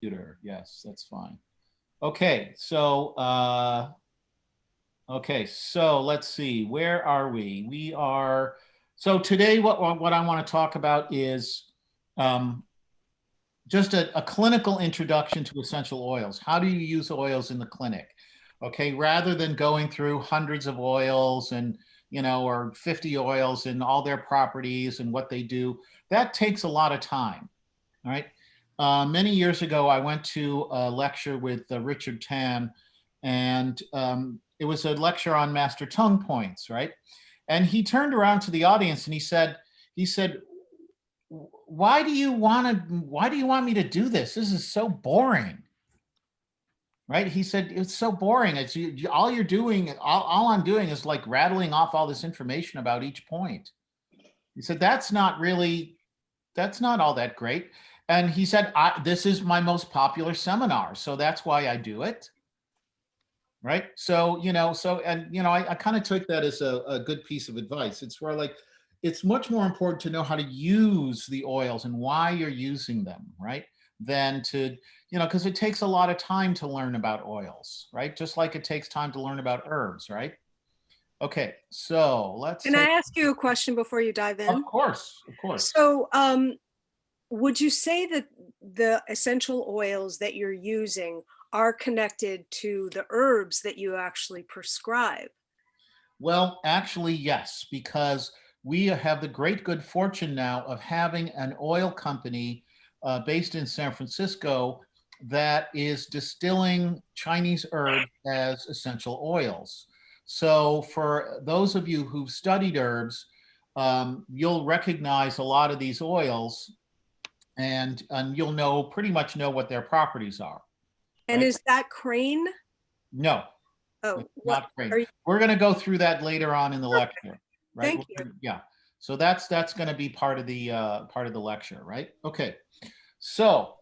computer. Yes, that's fine. Okay, so let's see. Where are we? We are. So today, what I want to talk about is um, just a clinical introduction to essential oils. How do you use oils in the clinic? Okay, rather than going through hundreds of oils and or 50 oils and all their properties and what they do, that takes a lot of time. All right. Many years ago, I went to a lecture with Richard Tan, and it was a lecture on master tongue points, right? And he turned around to the audience and he said, why do you want me to do this? This is so boring, right? He said, it's so boring. It's all you're doing, all I'm doing is like rattling off all this information about each point. He said, that's not all that great. And he said, this is my most popular seminar, so that's why I do it. Right. So, I kind of took that as a good piece of advice. It's where like, it's much more important to know how to use the oils and why you're using them, right? Than to, because it takes a lot of time to learn about oils, right? Just like it takes time to learn about herbs, right? Okay, so Can I ask you a question before you dive in? Of course, of course. So, would you say that the essential oils that you're using are connected to the herbs that you actually prescribe? Well, actually, yes, because we have the great good fortune now of having an oil company based in San Francisco that is distilling Chinese herbs as essential oils. So for those of you who've studied herbs, you'll recognize a lot of these oils, and you'll pretty much know what their properties are. And right? Is that crane? No. Oh, not crane. We're going to go through that later on in the lecture, right? Thank you. Yeah. So that's going to be part of the lecture, right? Okay. So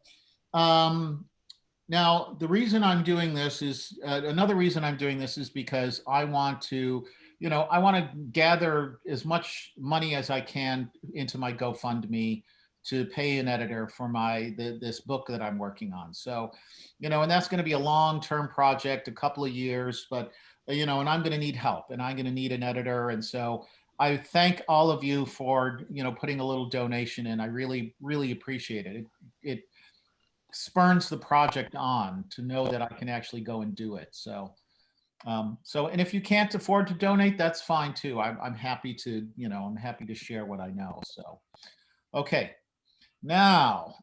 now the reason I'm doing this is another reason I'm doing this is because I want to, I want to gather as much money as I can into my GoFundMe to pay an editor for this book that I'm working on. So, and that's going to be a long-term project, a couple of years, but and I'm going to need help, and I'm going to need an editor. And so I thank all of you for, putting a little donation in. I really, really appreciate it. It spurns the project on to know that I can actually go and do it. So, and if you can't afford to donate, that's fine too. I'm happy to, I'm happy to share what I know. So, okay. Now,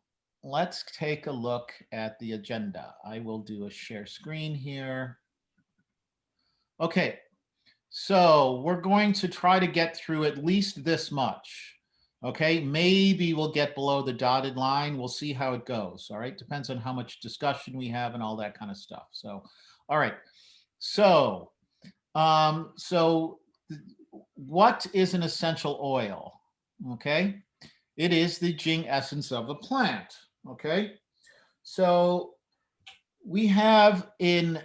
let's take a look at the agenda. I will do a share screen here. Okay, so we're going to try to get through at least this much. Okay, maybe we'll get below the dotted line. We'll see how it goes. All right, depends on how much discussion we have and all that kind of stuff. So, all right. So, what is an essential oil? Okay. It is the Jing essence of a plant. Okay, so we have in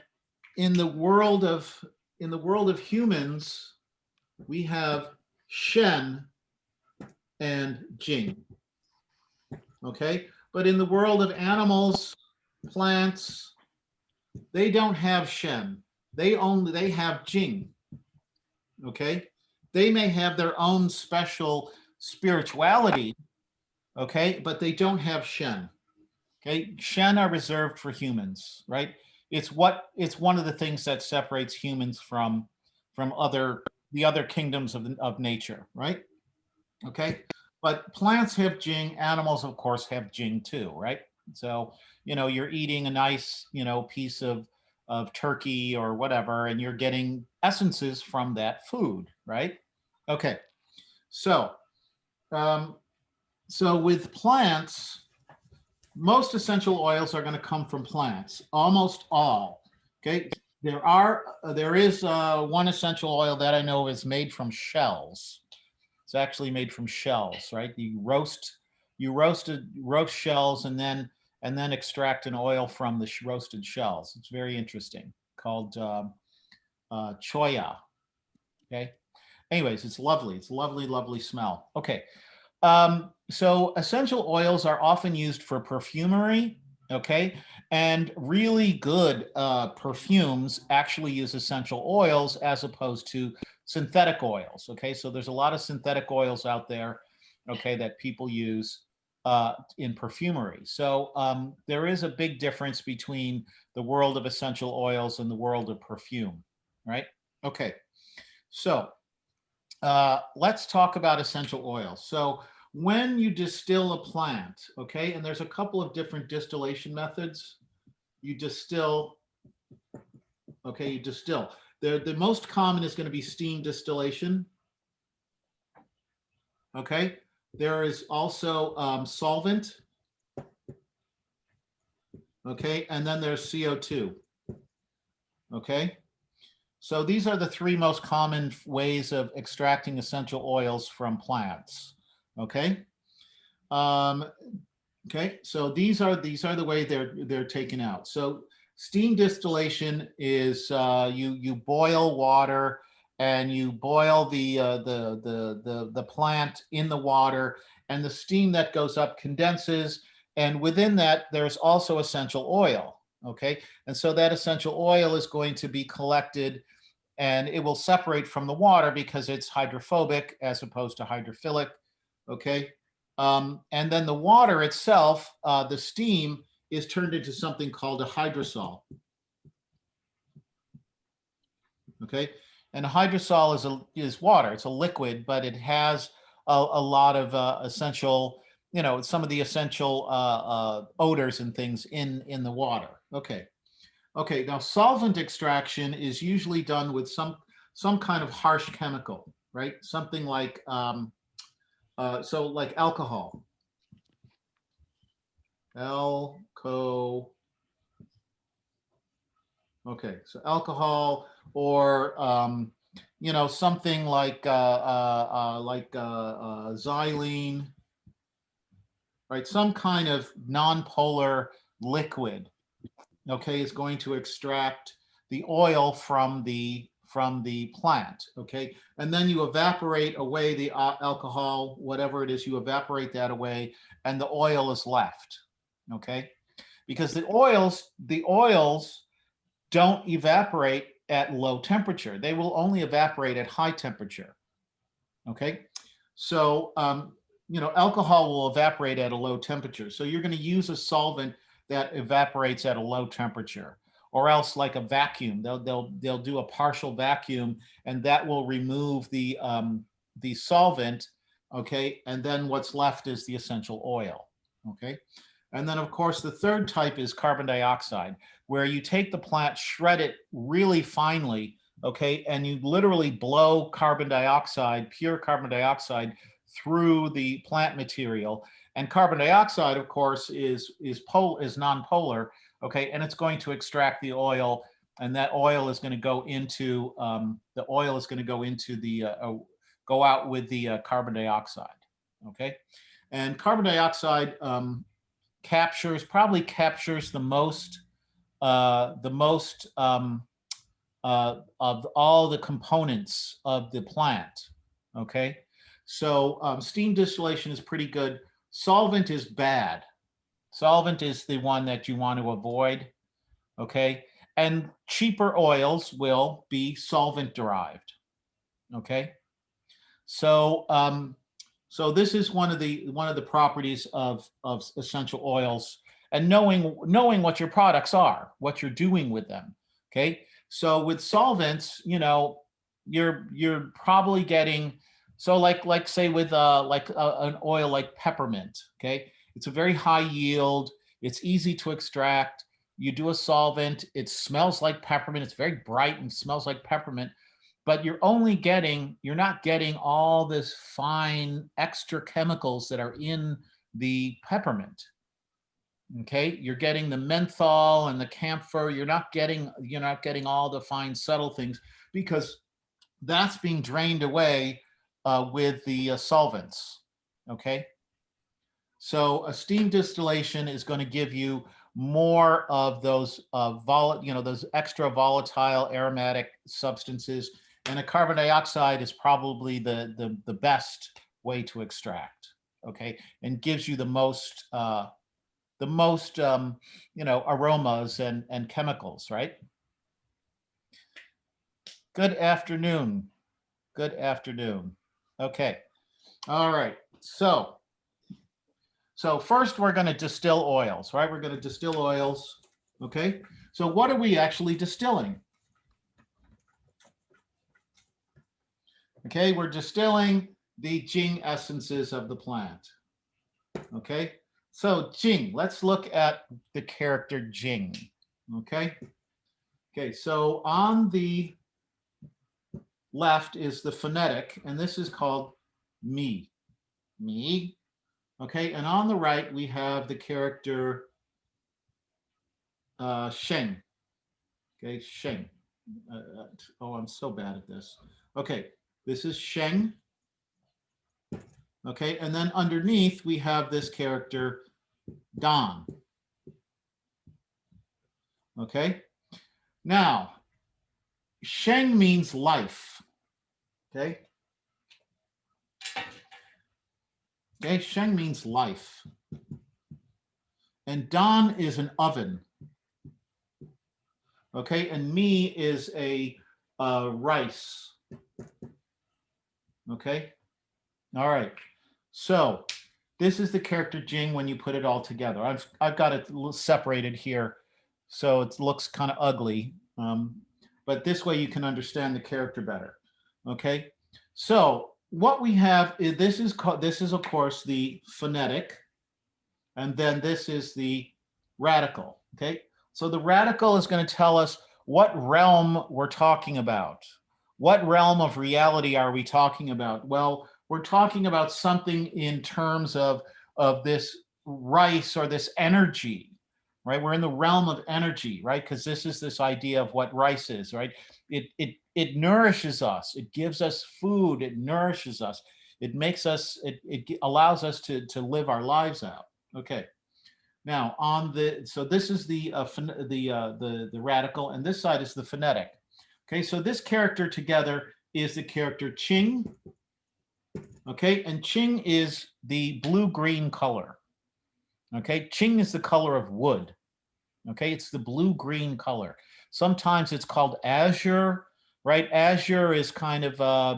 the world of humans, we have Shen and Jing. Okay, but in the world of animals, plants, they don't have Shen. They have Jing. Okay, they may have their own special spirituality. Okay, but they don't have Shen. Okay, Shen are reserved for humans, right? It's one of the things that separates humans from the other kingdoms of nature, right? Okay, but plants have Jing, animals of course have Jing too, right? So you're eating a nice piece of turkey or whatever, and you're getting essences from that food, right? Okay, so so with plants, most essential oils are going to come from plants, almost all. Okay, there is one essential oil that I know is made from shells. It's actually made from shells, right? You roast shells and then extract an oil from the roasted shells. It's very interesting, called choya. Okay. Anyways, it's lovely. It's a lovely, lovely smell. Okay. So essential oils are often used for perfumery, Okay, and really good perfumes actually use essential oils as opposed to synthetic oils. Okay, so there's a lot of synthetic oils out there, okay, that people use in perfumery. So there is a big difference between the world of essential oils and the world of perfume, right? Okay, so let's talk about essential oils. So when you distill a plant, okay, and there's a couple of different distillation methods. You distill, okay, you distill. The most common is going to be steam distillation, okay. There is also solvent, okay, and then there's CO2, okay. So these are the three most common ways of extracting essential oils from plants, okay. Um, Okay, so these are the way they're taken out. So steam distillation is you boil water and you boil the plant in the water, and the steam that goes up condenses, and within that there's also essential oil. Okay, and so that essential oil is going to be collected and it will separate from the water because it's hydrophobic as opposed to hydrophilic. Okay. And then the water itself, the steam is turned into something called a hydrosol. Okay. And a hydrosol is water. It's a liquid, but it has a lot of essential, some of the essential odors and things in the water. Okay. Okay, now solvent extraction is usually done with some kind of harsh chemical, right? Something like so like alcohol, alco. Okay, so alcohol or something like xylene, right? Some kind of nonpolar liquid, okay, is going to extract the oil from the plant, okay, and then you evaporate away the alcohol, whatever it is, you evaporate that away, and the oil is left, okay, because the oils don't evaporate at low temperature; they will only evaporate at high temperature, okay. So alcohol will evaporate at a low temperature, so you're going to use a solvent that evaporates at a low temperature, or else like a vacuum, they'll do a partial vacuum, and that will remove the solvent, okay, and then what's left is the essential oil, okay. And then of course the third type is carbon dioxide, where you take the plant, shred it really finely, okay, and you literally blow carbon dioxide, pure carbon dioxide, through the plant material. And carbon dioxide, of course, is nonpolar, okay, and it's going to extract the oil, and that oil is going to go into go out with the carbon dioxide, okay. And carbon dioxide probably captures the most of all the components of the plant. Okay, so steam distillation is pretty good. Solvent is bad. Solvent is the one that you want to avoid. Okay, and cheaper oils will be solvent derived. Okay, so so this is one of the properties of essential oils, and knowing what your products are, what you're doing with them. Okay, so with solvents, you're probably getting, so like say with an oil like peppermint. Okay, it's a very high yield. It's easy to extract. You do a solvent. It smells like peppermint. It's very bright and smells like peppermint, but you're not getting all this fine extra chemicals that are in the peppermint. Okay, you're getting the menthol and the camphor. You're not getting all the fine subtle things, because that's being drained away with the solvents. Okay, so a steam distillation is going to give you more of those extra volatile aromatic substances, and a carbon dioxide is probably the best way to extract. Okay, and gives you the most the most, aromas and chemicals, right? Good afternoon. Good afternoon. Okay. All right. So first we're going to distill oils, right? We're going to distill oils. Okay. So what are we actually distilling? Okay, we're distilling the Jing essences of the plant. Okay, so Jing, let's look at the character Jing. Okay, okay, so on the left is the phonetic, and this is called mi, mi. Okay, and on the right we have the character sheng. Okay, sheng. Oh, I'm so bad at this. Okay, this is sheng. Okay, and then underneath we have this character Dan. Okay, now sheng means life. Okay, okay, sheng means life. And Dan is an oven. Okay, and mi is a rice. Okay, all right. So this is the character Jing when you put it all together. I've got it separated here, so it looks kind of ugly. But this way you can understand the character better. Okay, so what we have is this is of course the phonetic, and then this is the radical. Okay, so the radical is going to tell us what realm we're talking about. What realm of reality are we talking about? Well, we're talking about something in terms of this rice or this energy, right? We're in the realm of energy, right? Because this is this idea of what rice is, right? It nourishes us. It gives us food. It nourishes us. It makes us. It allows us to live our lives out. Okay. Now so this is the radical, and this side is the phonetic. Okay, so this character together is the character Qing. Okay, and Qing is the blue-green color. Okay, Qing is the color of wood. Okay, it's the blue-green color. Sometimes it's called azure, right? Azure is kind of,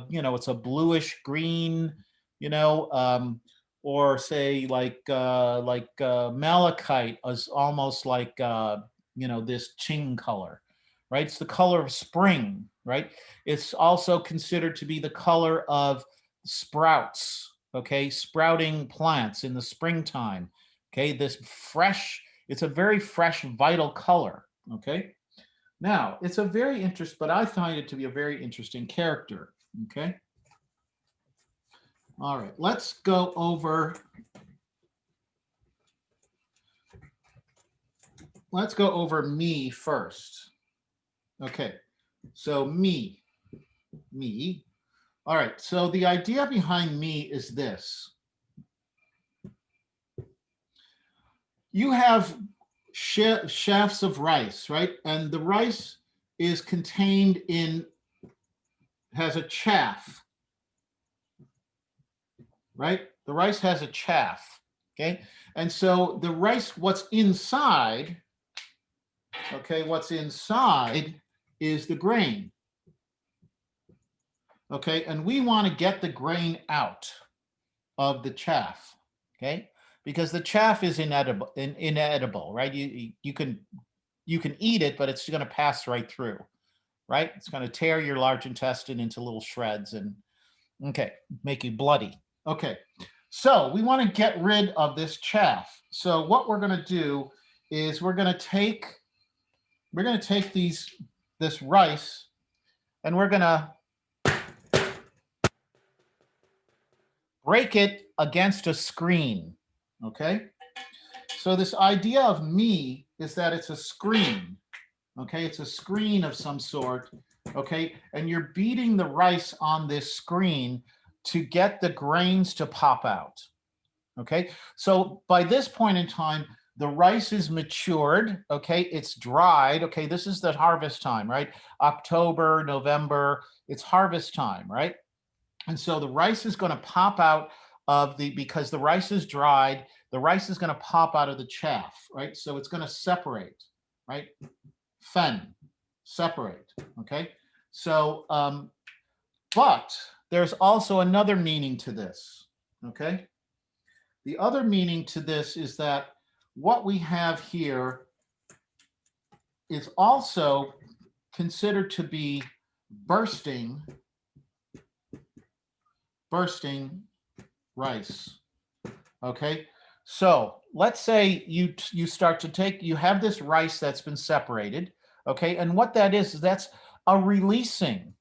it's a bluish green, you know, or say like malachite is almost like, this Qing color, right? It's the color of spring, right? It's also considered to be the color of sprouts, okay? Sprouting plants in the springtime, okay? This fresh, it's a very fresh, vital color, okay? Now, it's a very interesting, but I find it to be a very interesting character, okay? All right, let's go over me first. Okay, so me. All right, so the idea behind me is this. You have shafts of rice, right? And the rice is contained has a chaff, right? The rice has a chaff, okay? And so the rice, what's inside, okay, what's inside is the grain, okay? And we want to get the grain out of the chaff, okay? Because the chaff is inedible, right? You can eat it, but it's going to pass right through, right? It's going to tear your large intestine into little shreds and, okay, make you bloody. Okay, so we want to get rid of this chaff. So what we're going to do is we're going to take this rice, and we're going to break it against a screen. Okay, so this idea of me is that it's a screen. Okay, it's a screen of some sort. Okay, and you're beating the rice on this screen to get the grains to pop out. Okay, so by this point in time, the rice is matured. Okay, it's dried. Okay, this is the harvest time, right? October, November, it's harvest time, right? And so the rice is going to pop out because the rice is dried, the rice is going to pop out of the chaff, right? So it's going to separate, right? Fen, separate, okay? So, but there's also another meaning to this, okay? The other meaning to this is that what we have here is also considered to be bursting rice. Okay, so let's say you start to take, you have this rice that's been separated. Okay, and what that is that's a releasing.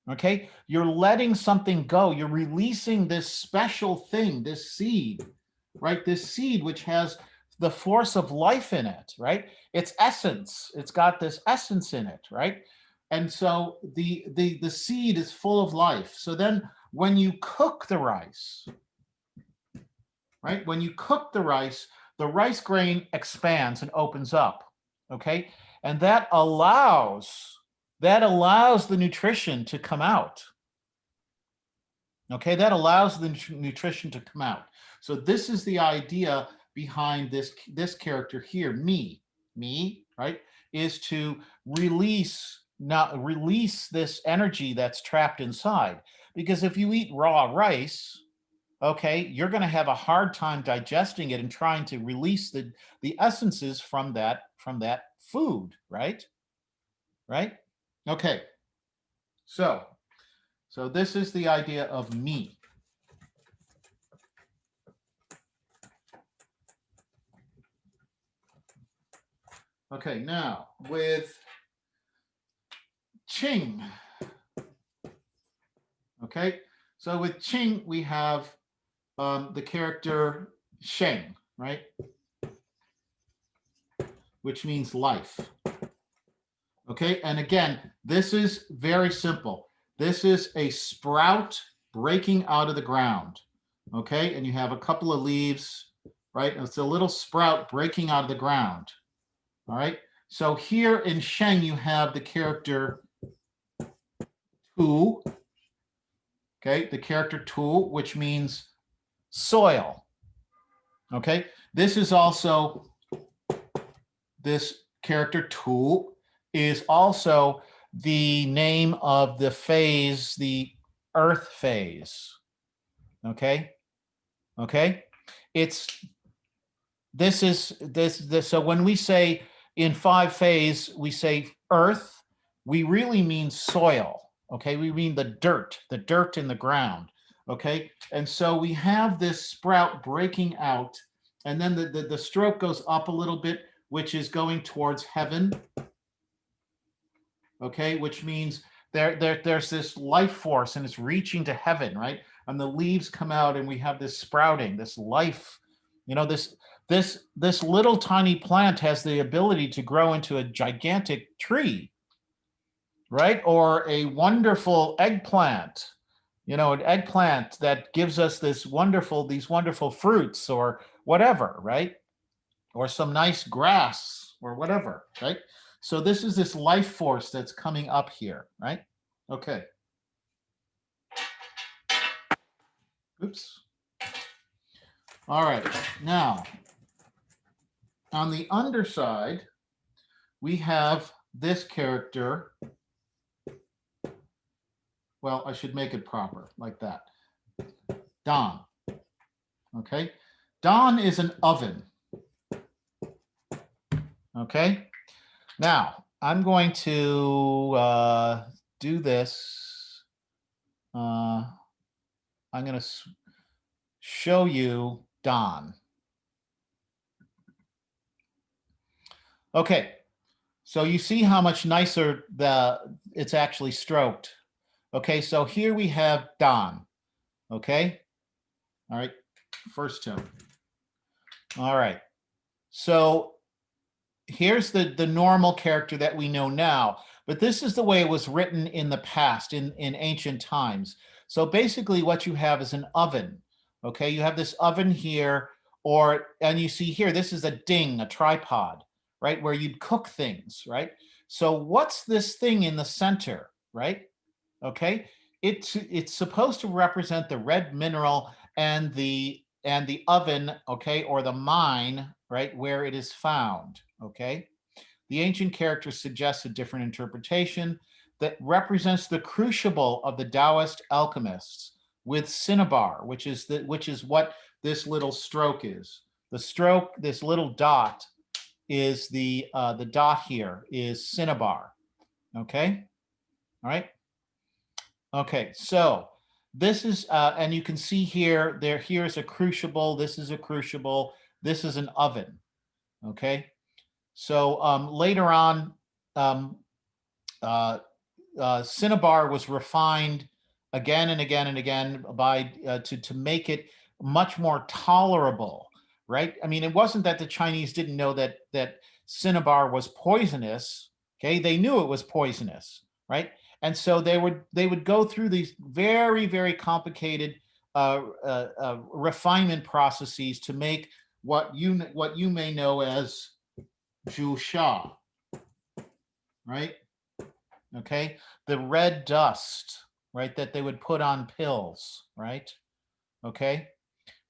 Okay, you're letting something go. You're releasing this special thing, this seed, right? This seed which has the force of life in it, right? It's essence. It's got this essence in it, right? And so the seed is full of life. So then when you cook the rice, right? When you cook the rice grain expands and opens up, okay? And that allows the nutrition to come out. Okay, that allows the nutrition to come out. So this is the idea behind this character here, me, right? Is to release this energy that's trapped inside. Because if you eat raw rice, okay, you're going to have a hard time digesting it and trying to release the essences from that food, right? Right? Okay. So this is the idea of me. Okay, now with Qing. Okay, so with Qing we have the character Sheng, right? Which means life. Okay, and again, this is very simple. This is a sprout breaking out of the ground. Okay, and you have a couple of leaves, right? It's a little sprout breaking out of the ground. All right, so here in Sheng, you have the character Tu. Okay, the character Tu, which means soil. Okay, this is also, this character Tu is also the name of the phase, the earth phase. Okay, okay, it's this, so when we say in 5-phase we say earth, we really mean soil. Okay, we mean the dirt in the ground. Okay, and so we have this sprout breaking out, and then the stroke goes up a little bit, which is going towards heaven. Okay, which means there's this life force and it's reaching to heaven, right? And the leaves come out and we have this sprouting, this life. You know, this little tiny plant has the ability to grow into a gigantic tree, right? Or a wonderful eggplant, you know, an eggplant that gives us these wonderful fruits or whatever, right? Or some nice grass or whatever, right? So this is this life force that's coming up here, right? Okay. Oops. All right. Now, on the underside, we have this character. Well, I should make it proper, like that. Don. Okay. Don is an oven. Okay. Now, I'm going to do this. I'm going to show you Don. Okay, so you see how much nicer it's actually stroked. Okay, so here we have Don. Okay, all right, first tone. All right, so here's the normal character that we know now, but this is the way it was written in the past, in ancient times. So basically what you have is an oven. Okay, you have this oven here, and you see here, this is a ding, a tripod, right, where you'd cook things, right? So what's this thing in the center, right? Okay, it's supposed to represent the red mineral and the and the oven, okay, or the mine, right, where it is found, okay? The ancient character suggests a different interpretation that represents the crucible of the Taoist alchemists with cinnabar, which is what this little stroke is. The stroke, this little dot, is the dot here is cinnabar. Okay, all right. Okay, so this is and you can see here here's a crucible. This is a crucible. This is an oven. Okay, so later on, um, uh, cinnabar was refined again and again and again by to make it much more tolerable, right? I mean, it wasn't that the Chinese didn't know that cinnabar was poisonous. Okay, they knew it was poisonous, right? And so they would go through these very complicated refinement processes to make what you may know as zhu right? Okay, the red dust, right, that they would put on pills, right? Okay,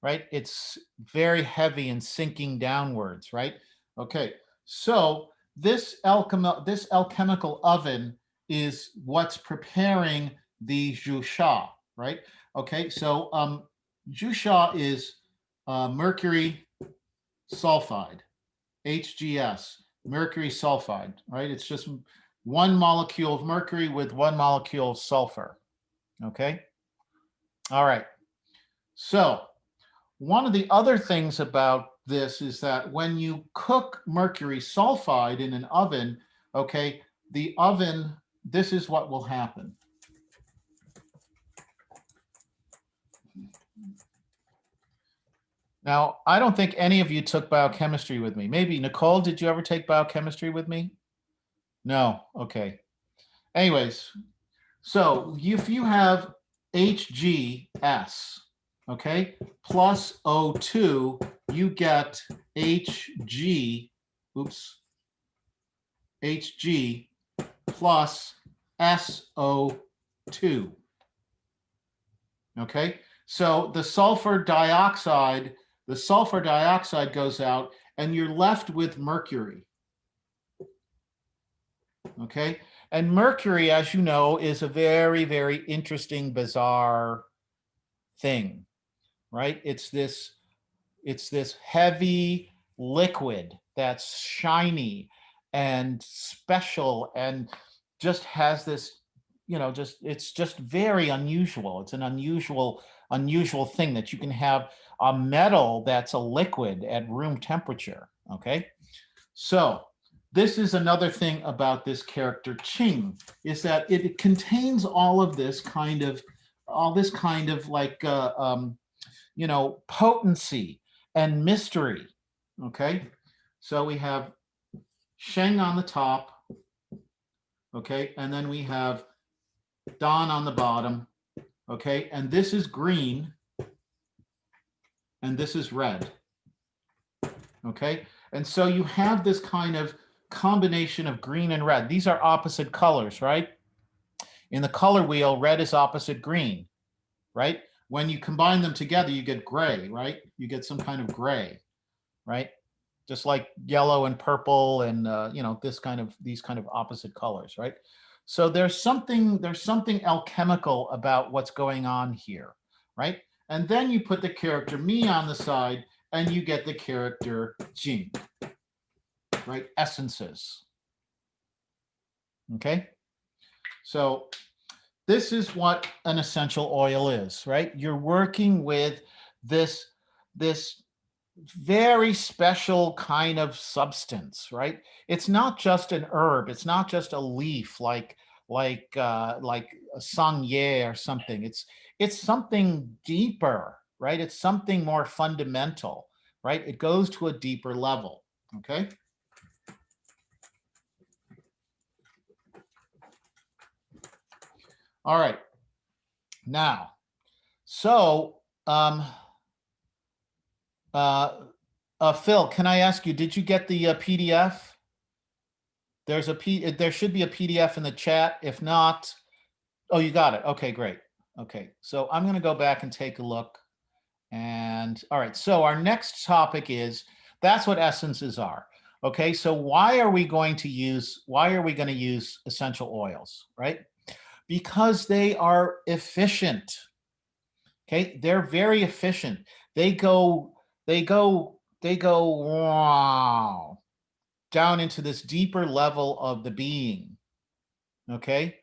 right, it's very heavy and sinking downwards, right? Okay, so this alchemical oven is what's preparing the jusha, right? Okay, so jusha is mercury sulfide, HGS, mercury sulfide, right? It's just one molecule of mercury with one molecule of sulfur. Okay. All right. So, one of the other things about this is that when you cook mercury sulfide in an oven, okay, the oven, this is what will happen. Now, I don't think any of you took biochemistry with me. Maybe Nicole, did you ever take biochemistry with me? No. Okay. Anyways, so if you have HGS, okay, plus O2, you get HG, HG plus SO2. Okay, so the sulfur dioxide goes out and you're left with mercury. Okay, and mercury, as you know, is a very interesting, bizarre thing, right? It's this heavy liquid that's shiny and special and just has this, it's just very unusual. It's an unusual thing that you can have a metal that's a liquid at room temperature. Okay, so this is another thing about this character Qing, is that it contains all this kind of like potency and mystery. Okay, so we have Sheng on the top, okay, and then we have Dan on the bottom, okay, and this is green and this is red. Okay, and so you have this kind of combination of green and red. These are opposite colors, right? In the color wheel, red is opposite green, right? When you combine them together, you get gray, right? You get some kind of gray, right? Just like yellow and purple and these kind of opposite colors, right? So there's something alchemical about what's going on here, right? And then you put the character me on the side and you get the character Jing, right? Essences. Okay? So this is what an essential oil is, right? You're working with this very special kind of substance, right? It's not just an herb. It's not just a leaf like a sangye or something. It's something deeper, right? It's something more fundamental, right? It goes to a deeper level. Okay. All right. Now, so Phil, can I ask you, did you get the PDF? There should be a PDF in the chat. If not, oh, you got it. Okay, great. Okay, so I'm going to go back and take a look And all right, so our next topic is that's what essences are. Okay, so why are we going to use essential oils, right? Because they are efficient. Okay, they're very efficient. They go wow, down into this deeper level of the being. Okay.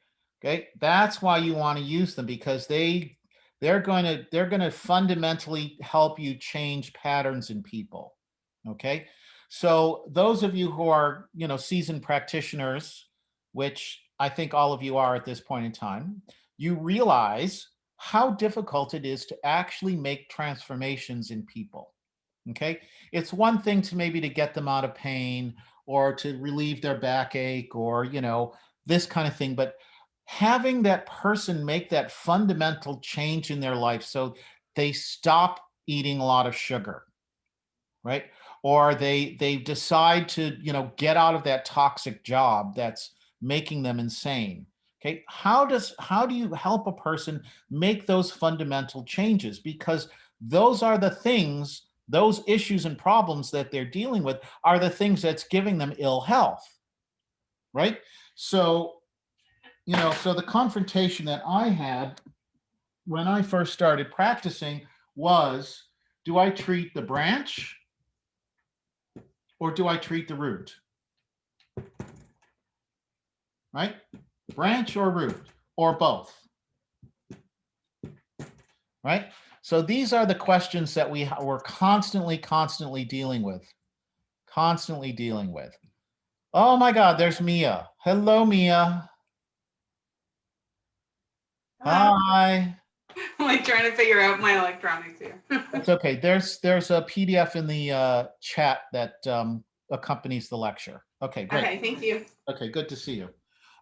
Okay. That's why you want to use them, because they're going to fundamentally help you change patterns in people. Okay. So those of you who are, seasoned practitioners, which I think all of you are at this point in time, you realize how difficult it is to actually make transformations in people. Okay. It's one thing to maybe to get them out of pain or to relieve their backache or, this kind of thing. But having that person make that fundamental change in their life so they stop eating a lot of sugar, right? Or they decide to, get out of that toxic job that's making them insane. Okay. How do you help a person make those fundamental changes? Because those are the things, those issues and problems that they're dealing with are the things that's giving them ill health, right? So, so the confrontation that I had when I first started practicing was, do I treat the branch or do I treat the root? Right? Branch or root or both? Right? So these are the questions that we're constantly dealing with. Constantly dealing with. Oh my God, there's Mia. Hello, Mia. Hello. Hi. I'm like trying to figure out my electronics here. It's okay. There's a PDF in the chat that accompanies the lecture. Okay, great. Okay, thank you. Okay, good to see you.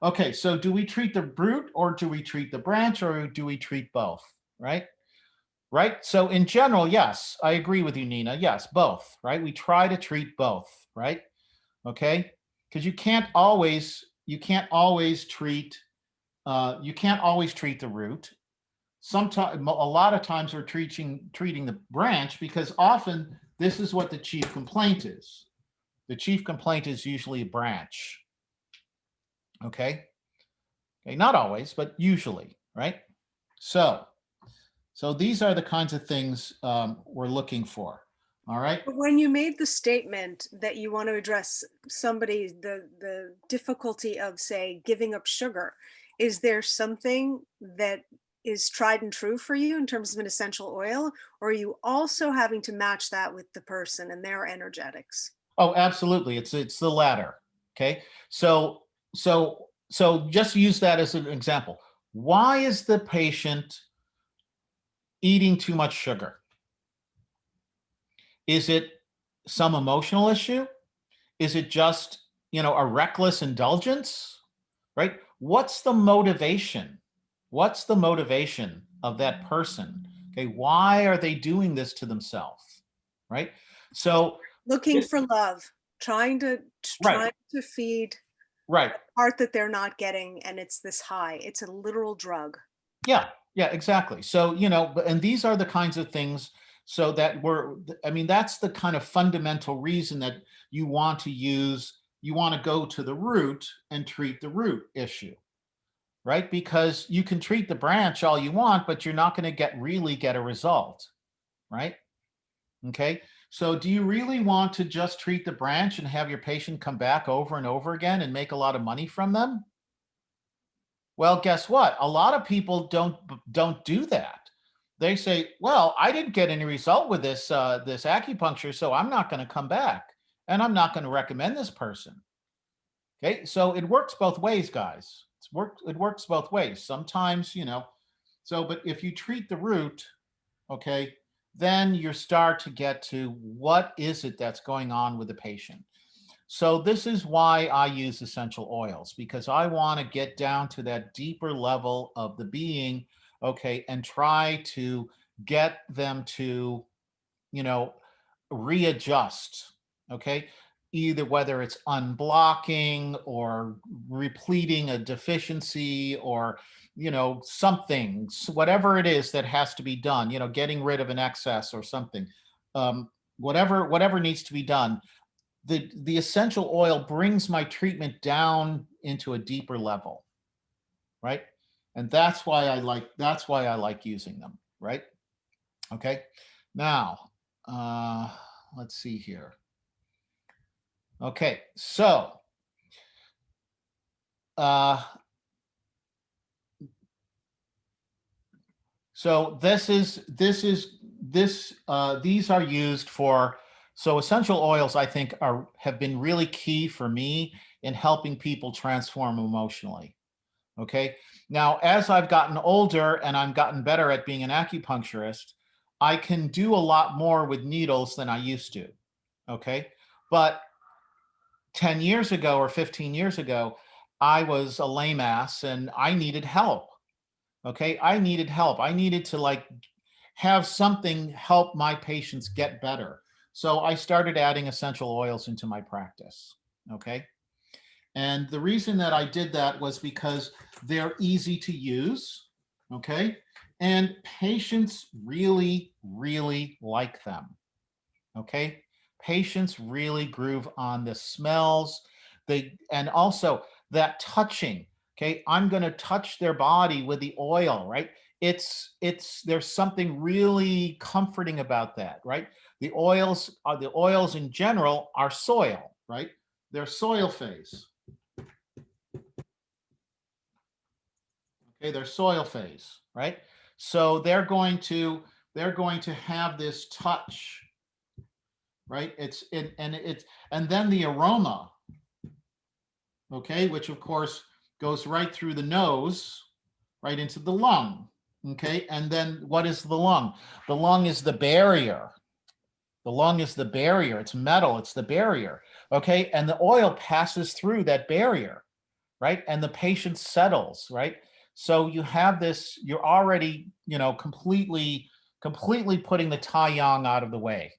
Okay, so do we treat the root or do we treat the branch or do we treat both? Right? Right. So in general, yes, I agree with you, Nina. Yes, both. Right. We try to treat both. Right. Okay. Because you can't always treat the root. Sometimes, a lot of times, we're treating the branch because often this is what the chief complaint is. The chief complaint is usually a branch. Okay. Okay. Not always, but usually. Right. So, so these are the kinds of things we're looking for. All right. But when you made the statement that you want to address somebody, the difficulty of, say, giving up sugar, is there something that is tried and true for you in terms of an essential oil, or are you also having to match that with the person and their energetics? Oh, absolutely. It's the latter. Okay. So just use that as an example. Why is the patient eating too much sugar? Is it some emotional issue? Is it just, a reckless indulgence? Right? What's the motivation? What's the motivation of that person? Okay, why are they doing this to themselves? Right? So, Looking for love, trying to right, trying to feed right. a part that they're not getting, and it's this high. It's a literal drug. Yeah, yeah, exactly. So, and these are the kinds of things so that I mean, that's the kind of fundamental reason that you want to go to the root and treat the root issue, right? Because you can treat the branch all you want, but you're not going to really get a result, right? Okay. So, do you really want to just treat the branch and have your patient come back over and over again and make a lot of money from them? Well, guess what? A lot of people don't do that. They say, "Well, I didn't get any result with this acupuncture, so I'm not going to come back, and I'm not going to recommend this person." Okay, so it works both ways, guys. It works both ways. Sometimes, so but if you treat the root, okay, then you start to get to what is it that's going on with the patient. So this is why I use essential oils, because I want to get down to that deeper level of the being, okay, and try to get them to, you know, readjust, okay? Either whether it's unblocking or repleting a deficiency or something, whatever it is that has to be done, getting rid of an excess or something, whatever needs to be done, the essential oil brings my treatment down into a deeper level, right? And that's why I like using them, right? Okay. Now, let's see here. Okay, so these are used for, so essential oils I think have been really key for me in helping people transform emotionally. Okay. Now, as I've gotten older and I've gotten better at being an acupuncturist, I can do a lot more with needles than I used to. Okay. But 10 years ago or 15 years ago, I was a lame ass and I needed help. Okay. I needed help. I needed to have something help my patients get better. So I started adding essential oils into my practice. Okay. And the reason that I did that was because they're easy to use. Okay. And patients really, really like them. Okay. Patients really groove on the smells. And also that touching. Okay. I'm going to touch their body with the oil, right? There's something really comforting about that, right? The oils in general are soil, right? They're soil phase. Okay, they're soil phase, right? So they're going to have this touch, right? And then the aroma, okay, which of course goes right through the nose, right into the lung, okay? And then what is the lung? The lung is the barrier. The lung is the barrier. It's metal, it's the barrier, okay? And the oil passes through that barrier, right? And the patient settles, right? So you have this, you're already, completely putting the Taiyang out of the way,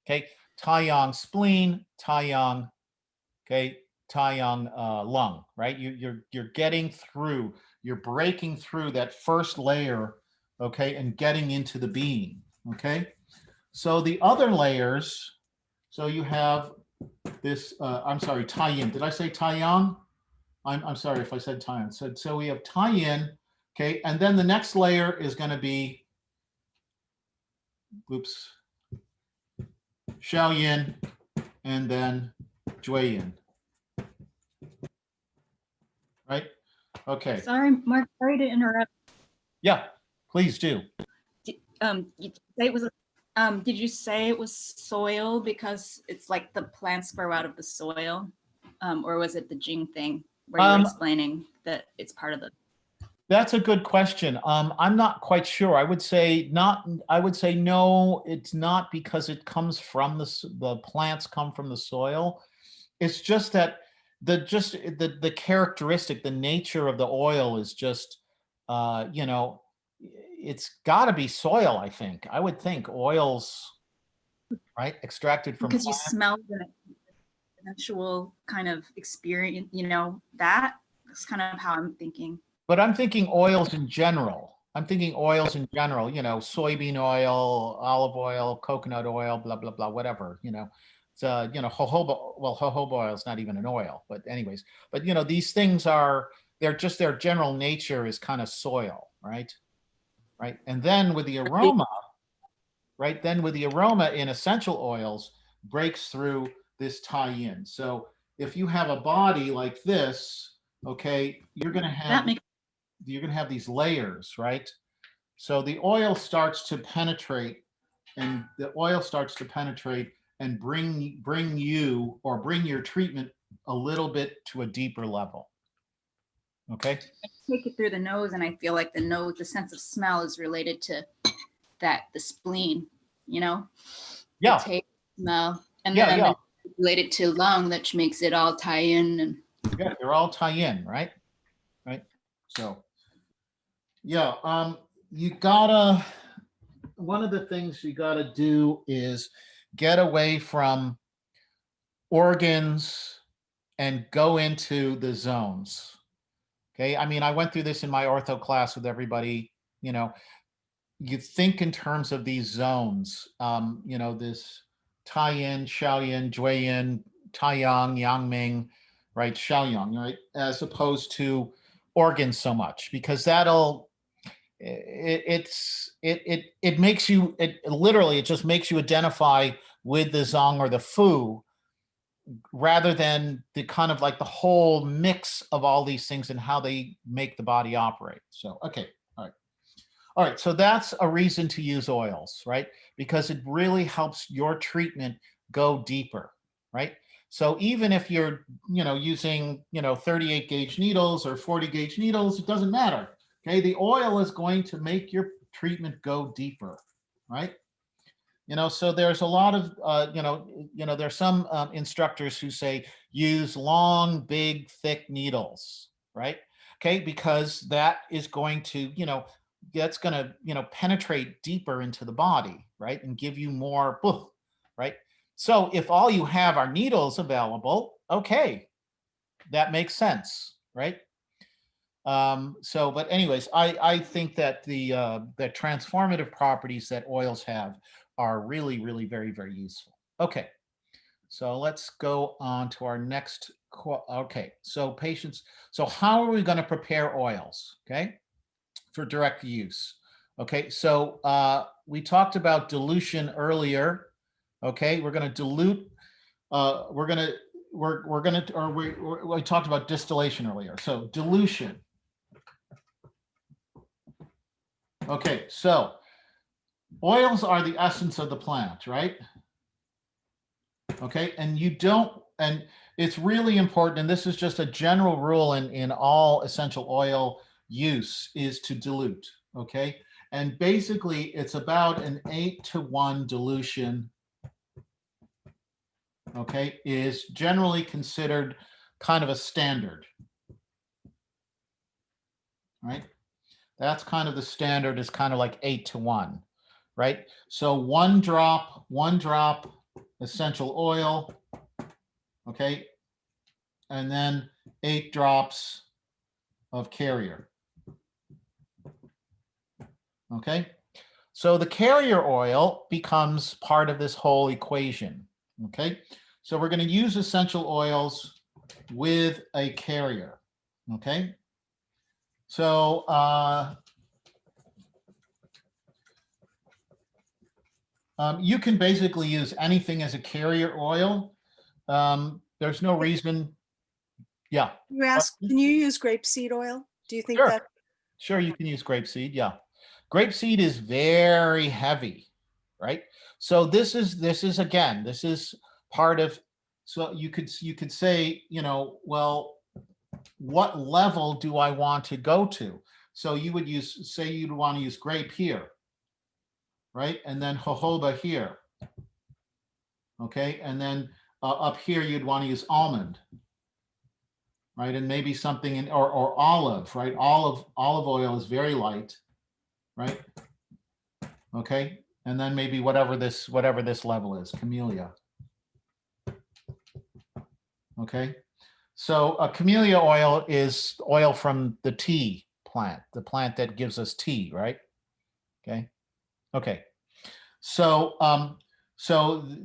okay? Taiyang spleen, Taiyang, okay, Taiyang lung, right? You're getting through, you're breaking through that first layer, okay, and getting into the being, okay? So the other layers, so you have this, I'm sorry, Taiyin. Did I say Taiyang? I'm sorry if I said Taiyin. So we have Taiyin, okay, and then the next layer is going to be, oops, Xiaoyin, and then Jueyin. Right? Okay. Sorry, Mark, sorry to interrupt. Yeah, please do. Did you say it was soil because it's like the plants grow out of the soil? Or was it the Jing thing where you were explaining that it's part of the... That's a good question. I'm not quite sure. I would say not. I would say no. It's not because it comes from the plants come from the soil. It's just that the characteristic, the nature of the oil is just, it's got to be soil. I think. I would think oils, right, extracted from because plants. You smell the actual kind of experience. That's kind of how I'm thinking. But I'm thinking oils in general. Soybean oil, olive oil, coconut oil, blah, blah, blah, whatever, It's, jojoba oil is not even an oil, but anyways. But, these things they're just their general nature is kind of soil, right? Right. And then with the aroma, right? Then with the aroma in essential oils breaks through this tie-in. So if you have a body like this, okay, you're going to have these layers, right? So the oil starts to penetrate and bring you or bring your treatment a little bit to a deeper level. Okay. I take it through the nose and I feel like the sense of smell is related to the spleen, Yeah. The taste, smell. And then related to lung, that makes it all tie in. And yeah, they're all tie in, right? Right. So yeah, one of the things you gotta do is get away from organs and go into the zones. Okay, I mean, I went through this in my ortho class with everybody. You know, you think in terms of these zones. You know, this Tai-yin, Shaoyin, Jueyin, Taiyang, Yangming, right? Shaoyang, right? As opposed to organs so much, because that'll it makes you, it literally, it just makes you identify with the Zong or the Fu, rather than the kind of like the whole mix of all these things and how they make the body operate. So, okay, all right. All right, so that's a reason to use oils, right? Because it really helps your treatment go deeper, right? So even if you're, using, 38 gauge needles or 40 gauge needles, it doesn't matter. Okay, the oil is going to make your treatment go deeper, right? So there's a lot of, there's some instructors who say use long, big, thick needles, right? Okay, because that is going to, that's going to, penetrate deeper into the body, right? And give you more, right? So if all you have are needles available, okay, that makes sense, right? But anyways, I think that the transformative properties that oils have are really, really very, very useful. Okay, so let's go on to our next. Okay, so patients. So how are we going to prepare oils? Okay, for direct use. Okay, so we talked about dilution earlier. Okay, we're going to dilute. We're going to we talked about distillation earlier. So dilution. Okay, so oils are the essence of the plant, right? Okay, and it's really important, and this is just a general rule in all essential oil use, is to dilute, okay? And basically, it's about an 8-to-1 dilution, okay, is generally considered kind of a standard, right? That's kind of the standard, is kind of like 8-to-1, right? So one drop essential oil, okay? And then 8 drops of carrier, okay? So the carrier oil becomes part of this whole equation, okay? So we're going to use essential oils with a carrier, okay? So you can basically use anything as a carrier oil. There's no reason. Yeah. You ask, can you use grapeseed oil? Do you think Sure. that? Sure, you can use grapeseed. Yeah. Grapeseed is very heavy, right? So this is again, this is part of, so you could say, well, what level do I want to go to? So you would say you'd want to use grape here, right? And then jojoba here. Okay, and then up here you'd want to use almond, right? And maybe something in or olive, right? Olive oil is very light, right? Okay, and then maybe whatever this level is, camellia. Okay, so a camellia oil is oil from the tea plant, the plant that gives us tea, right? Okay. So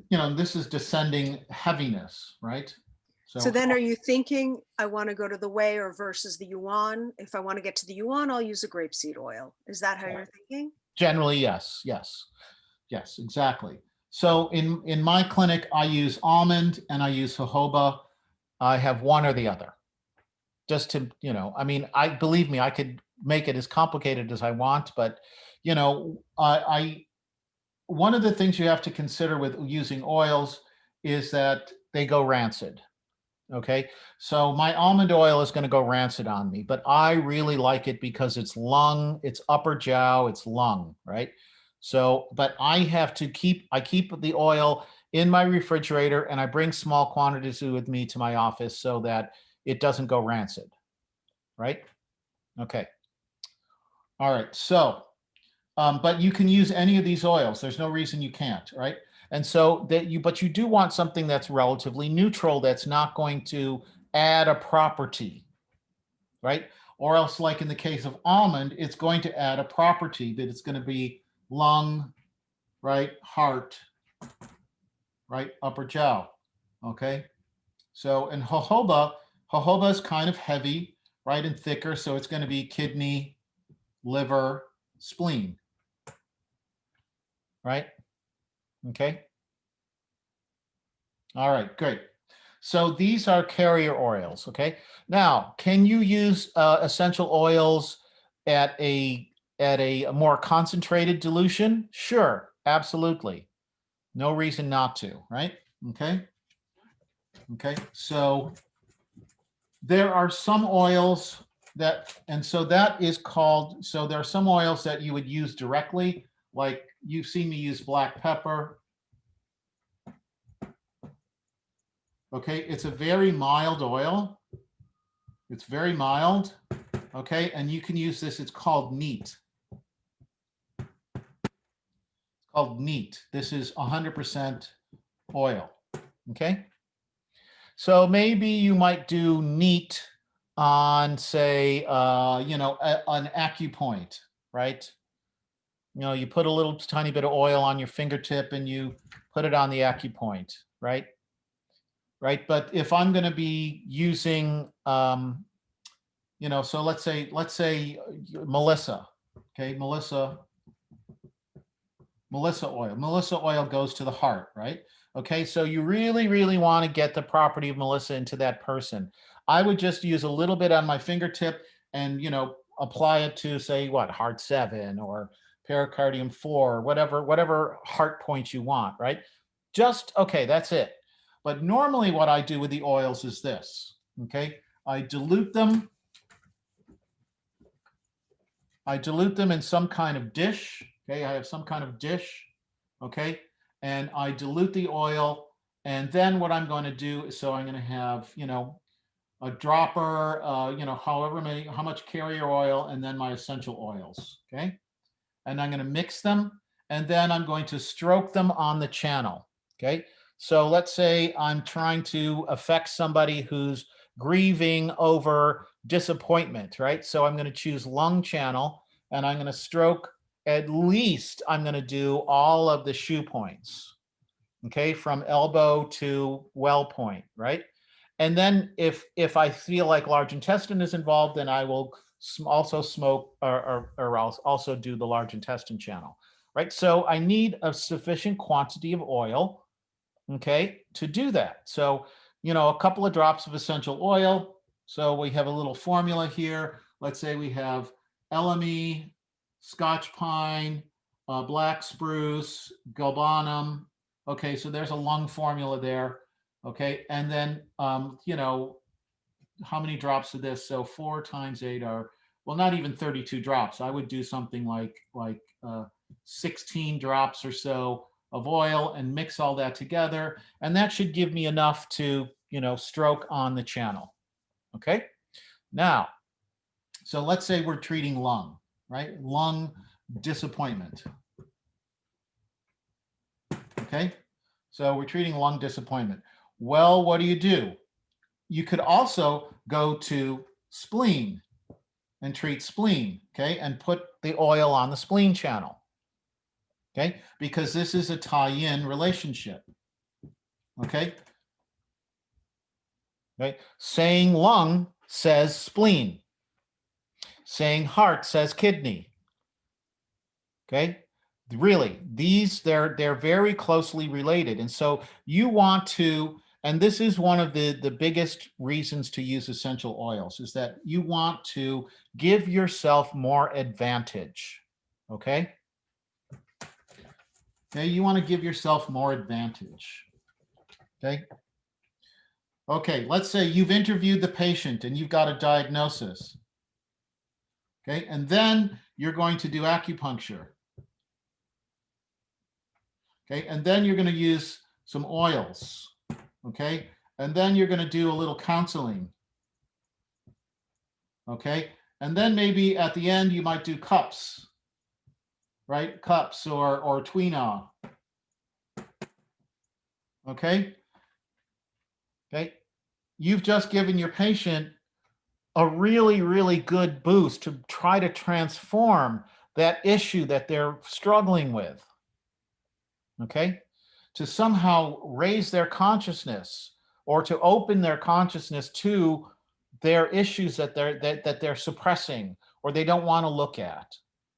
this is descending heaviness, right? So then are you thinking, I want to go to the whey or versus the yuan? If I want to get to the yuan, I'll use a grapeseed oil. Is that how you're thinking? Generally, yes, exactly. So in my clinic, I use almond and I use jojoba. I have one or the other, just to, I mean, believe me, I could make it as complicated as I want, but one of the things you have to consider with using oils is that they go rancid. Okay, so my almond oil is going to go rancid on me, but I really like it because it's lung, it's upper jiao, it's lung, right? So, but I keep the oil in my refrigerator and I bring small quantities with me to my office so that it doesn't go rancid, right? Okay. All right, so, but you can use any of these oils. There's no reason you can't, right? And so but you do want something that's relatively neutral, that's not going to add a property, right? or else like in the case of almond, it's going to add a property that it's going to be lung, right, heart, right, upper jaw, okay? So in jojoba is kind of heavy, right, and thicker, so it's going to be kidney, liver, spleen, right? Okay. All right, great. So these are carrier oils, okay? Now, can you use essential oils at a more concentrated dilution? Sure, absolutely. No reason not to, right? Okay. Okay. So there are some oils that, and so that is called, so there are some oils that you would use directly, like you've seen me use black pepper. Okay, it's a very mild oil. It's very mild. Okay, and you can use this, it's called neat. It's called neat. This is 100% oil. Okay, so maybe you might do neat on, say, an acupoint, right? You know, you put a little tiny bit of oil on your fingertip and you put it on the acupoint, right? Right. But if I'm going to be using, so let's say Melissa, okay, Melissa oil. Melissa oil goes to the heart, right? Okay, so you really, really want to get the property of Melissa into that person. I would just use a little bit on my fingertip and, apply it to, say, what, heart 7 or pericardium 4, whatever heart point you want, right? Just, okay, that's it. But normally what I do with the oils is this, okay? I dilute them in some kind of dish, okay? I have some kind of dish, okay? And I dilute the oil, and then what I'm going to do is, so I'm going to have, a dropper, how much carrier oil, and then my essential oils, okay? And I'm going to mix them, and then I'm going to stroke them on the channel, okay? So let's say I'm trying to affect somebody who's grieving over disappointment, right? So I'm going to choose lung channel, and I'm going to stroke, at least I'm going to do all of the shoe points, okay, from elbow to well point, right? And then if I feel like large intestine is involved, then I will also smoke or I'll also do the large intestine channel, right? So I need a sufficient quantity of oil, okay, to do that. So, a couple of drops of essential oil. So we have a little formula here. Let's say we have L.Me, Scotch pine, black spruce, galbanum. Okay, so there's a lung formula there. Okay, and then, how many drops of this? So 4 times 8 are, well, not even 32 drops. I would do something like 16 drops or so of oil and mix all that together. And that should give me enough to, stroke on the channel. Okay. Now, so let's say we're treating lung, right? Lung disappointment. Okay. So we're treating lung disappointment. Well, what do? You could also go to spleen and treat spleen, okay, and put the oil on the spleen channel, okay, because this is a tie-in relationship, okay? Okay, saying lung says spleen, saying heart says kidney, okay? Really, they're very closely related, and so you want to. And this is one of the biggest reasons to use essential oils, is that you want to give yourself more advantage, okay? Okay, you want to give yourself more advantage, okay? Okay, let's say you've interviewed the patient and you've got a diagnosis, okay? And then you're going to do acupuncture, okay? And then you're going to use some oils, okay? And then you're going to do a little counseling, okay? And then maybe at the end you might do cups, right? Cups or tweenaw, okay? Okay, you've just given your patient a really, really good boost to try to transform that issue that they're struggling with. Okay? To somehow raise their consciousness or to open their consciousness to their issues that they're suppressing or they don't want to look at,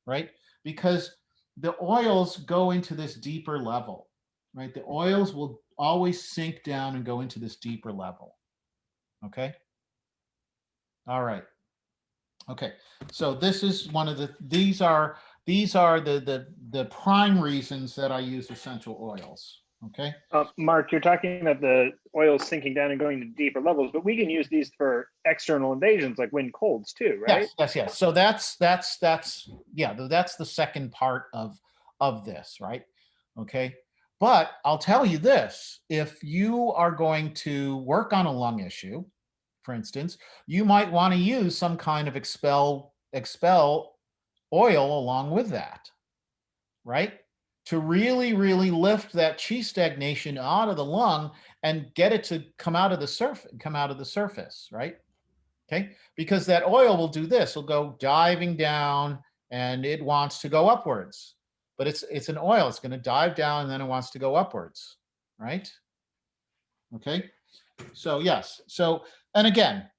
right? Because the oils go into this deeper level, right? The oils will always sink down and go into this deeper level. Okay? All right. Okay. So this is one of these are the prime reasons that I use essential oils. Okay. Mark, you're talking about the oils sinking down and going to deeper levels, but we can use these for external invasions like wind colds too, right? Yes. So that's yeah, that's the second part of this, right? Okay. But I'll tell you this, if you are going to work on a lung issue, for instance, you might want to use some kind of expel oil along with that, right? To really, really lift that chi stagnation out of the lung and get it to come out of the surface, right? Okay, because that oil will do this. It'll go diving down and it wants to go upwards. But it's an oil. It's going to dive down and then it wants to go upwards, right? Okay. So yes. So and again,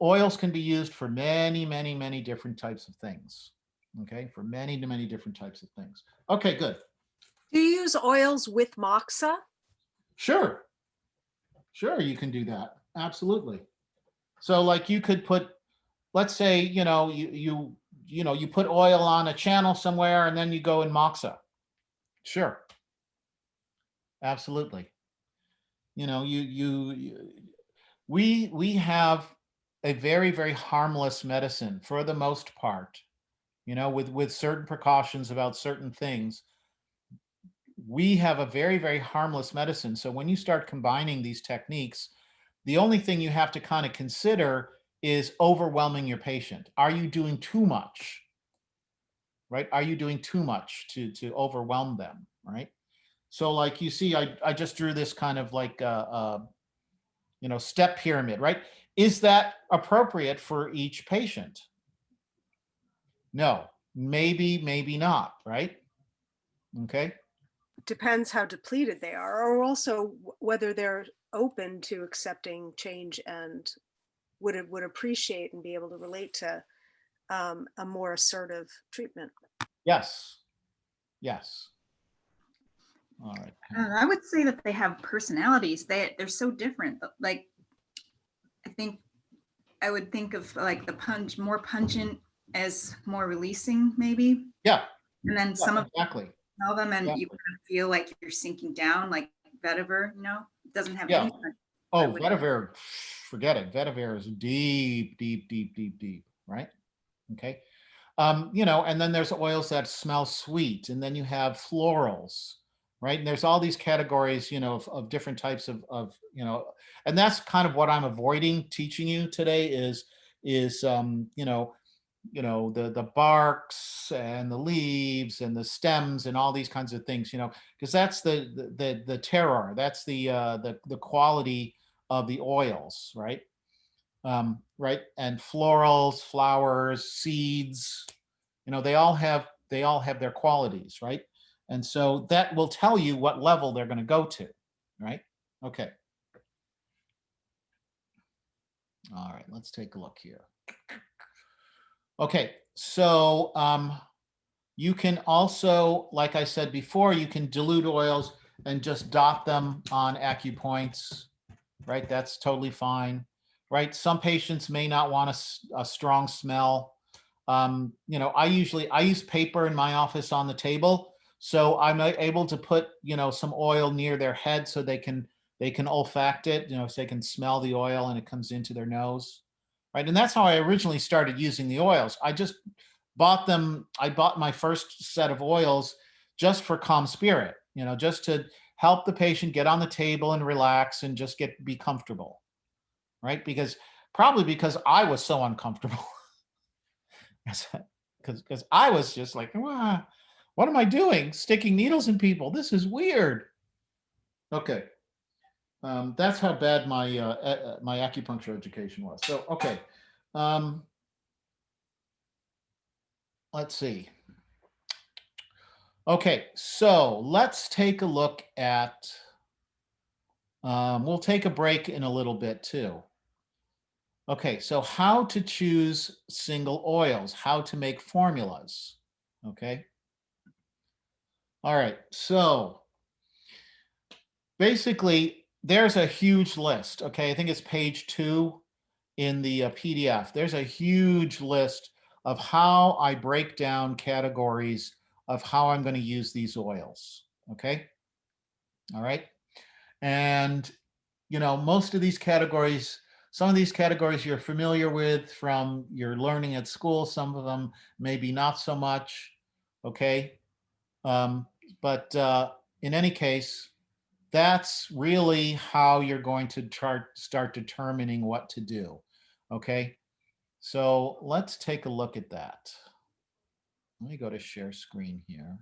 oils can be used for many, many, many different types of things. Okay, for many, many different types of things. Okay, good. Do you use oils with moxa? Sure. Sure, you can do that. Absolutely. So like you could put, let's say, you put oil on a channel somewhere and then you go in moxa. Sure. Absolutely. We have a very, very harmless medicine for the most part, with certain precautions about certain things. We have a very, very harmless medicine. So when you start combining these techniques, the only thing you have to kind of consider is overwhelming your patient. Are you doing too much? Right? Are you doing too much to overwhelm them? Right? So like you see, I just drew this kind of like step pyramid, right? Is that appropriate for each patient? No, maybe not, right? Okay. Depends how depleted they are, or also whether they're open to accepting change and would appreciate and be able to relate to a more assertive treatment. Yes. Yes. All right. I would say that they have personalities. They're so different. Like, I think I would think of like the more pungent as more releasing, maybe. Yeah. And then some of exactly. smell them and Exactly. you kind of feel like you're sinking down, like vetiver. It doesn't have Yeah. any punch. Oh, vetiver, forget it. Vetiver is deep, deep, deep, deep, deep, right? Okay. And then there's oils that smell sweet, and then you have florals, right? And there's all these categories, of different types of, and that's kind of what I'm avoiding teaching you today is the barks and the leaves and the stems and all these kinds of things, because that's the terror, that's the quality of the oils, right? Right, and florals, flowers, seeds, they all have their qualities, right? And so that will tell you what level they're going to go to, right? Okay. All right, let's take a look here. Okay, so you can also, like I said before, you can dilute oils and just dot them on acupoints, right? That's totally fine, right? Some patients may not want a strong smell. I use paper in my office on the table, so I'm able to put, some oil near their head so they can olfact it, so they can smell the oil and it comes into their nose, right? And that's how I originally started using the oils. I bought my first set of oils just for calm spirit, just to help the patient get on the table and relax and just be comfortable, right? Because I was so uncomfortable. Because I was just like, what am I doing? Sticking needles in people. This is weird. Okay. That's how bad my my acupuncture education was. So, okay. Um, let's see. Okay, so let's take a look at, we'll take a break in a little bit too. Okay, so how to choose single oils, how to make formulas. Okay. All right, so basically there's a huge list. Okay, I think it's page 2 in the PDF. There's a huge list of how I break down categories of how I'm going to use these oils. Okay. All right. And, you know, most of these categories, some of these categories you're familiar with from your learning at school, some of them maybe not so much. Okay. Um, but in any case, that's really how you're going to start determining what to do. Okay. So let's take a look at that. Let me go to share screen here.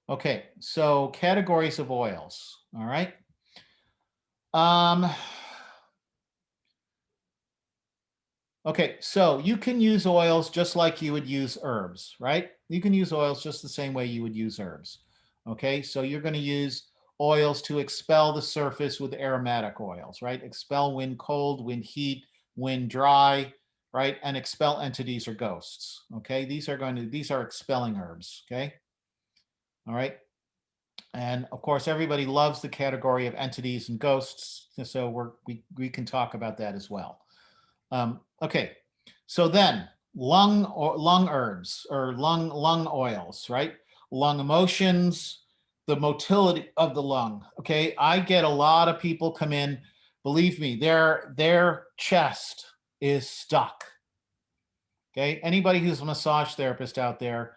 Okay, so categories of oils. All right. Um, okay, so you can use oils just like you would use herbs, right? You can use oils just the same way you would use herbs. Okay, so you're going to use oils to expel the surface with aromatic oils, right? Expel when cold, when heat, when dry, right? And expel entities or ghosts. Okay, these are expelling herbs. Okay, all right. And of course, everybody loves the category of entities and ghosts, so we can talk about that as well. Okay, so then lung herbs or lung oils, right? Lung emotions, the motility of the lung. Okay, I get a lot of people come in. Believe me, their chest is stuck. Okay, anybody who's a massage therapist out there,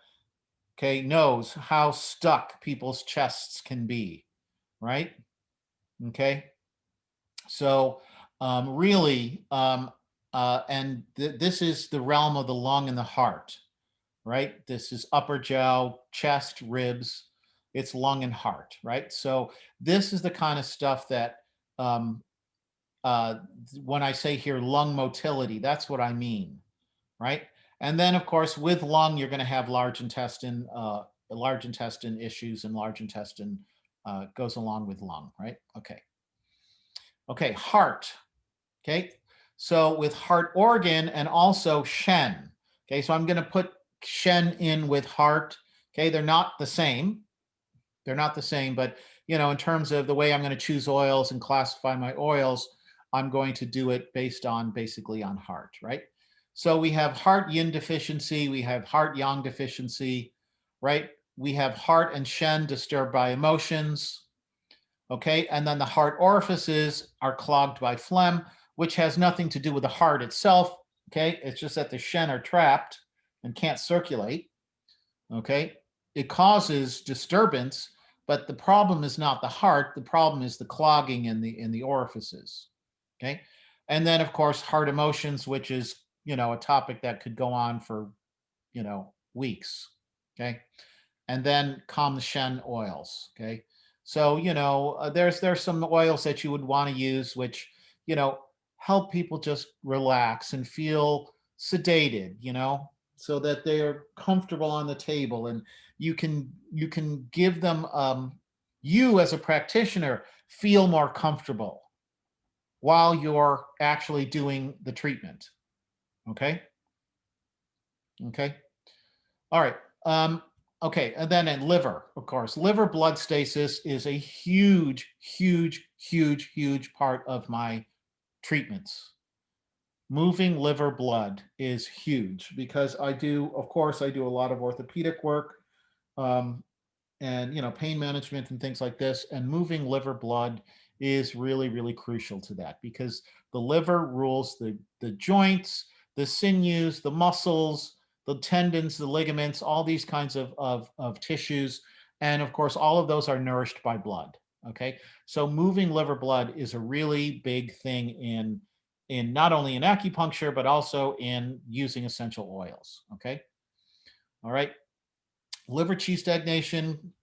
okay, knows how stuck people's chests can be, right? Okay, so really, and this is the realm of the lung and the heart, right? This is upper jaw, chest, ribs, it's lung and heart, right? So this is the kind of stuff that um, uh, when I say here lung motility, that's what I mean, right? And then, of course, with lung, you're going to have large intestine issues, and large intestine goes along with lung, right? Okay. Okay, heart. Okay, so with heart organ and also Shen. Okay, so I'm going to put Shen in with heart. Okay, they're not the same. They're not the same, but you know, in terms of the way I'm going to choose oils and classify my oils, I'm going to do it based on basically on heart, right? So we have heart yin deficiency, we have heart yang deficiency, right? We have heart and Shen disturbed by emotions. Okay, and then the heart orifices are clogged by phlegm, which has nothing to do with the heart itself. Okay, it's just that the Shen are trapped and can't circulate. Okay, it causes disturbance, but the problem is not the heart. The problem is the clogging in the orifices. Okay, and then of course heart emotions, which is, you know, a topic that could go on for, you know, weeks. Okay, and then calm the Shen oils. Okay, so you know, there's some oils that you would want to use, which, you know, help people just relax and feel sedated, you know, so that they are comfortable on the table, and you can give them, you as a practitioner feel more comfortable while you're actually doing the treatment. Okay. Okay. All right. Okay, and then in liver, of course, liver blood stasis is a huge, huge, huge, huge part of my treatments. Moving liver blood is huge because of course, I do a lot of orthopedic work, um, and you know, pain management and things like this. And moving liver blood is really, really crucial to that because the liver rules the joints, the sinews, the muscles, the tendons, the ligaments, all these kinds of tissues. And of course, all of those are nourished by blood. Okay, so moving liver blood is a really big thing in not only in acupuncture but also in using essential oils. Okay, all right, liver chi stagnation.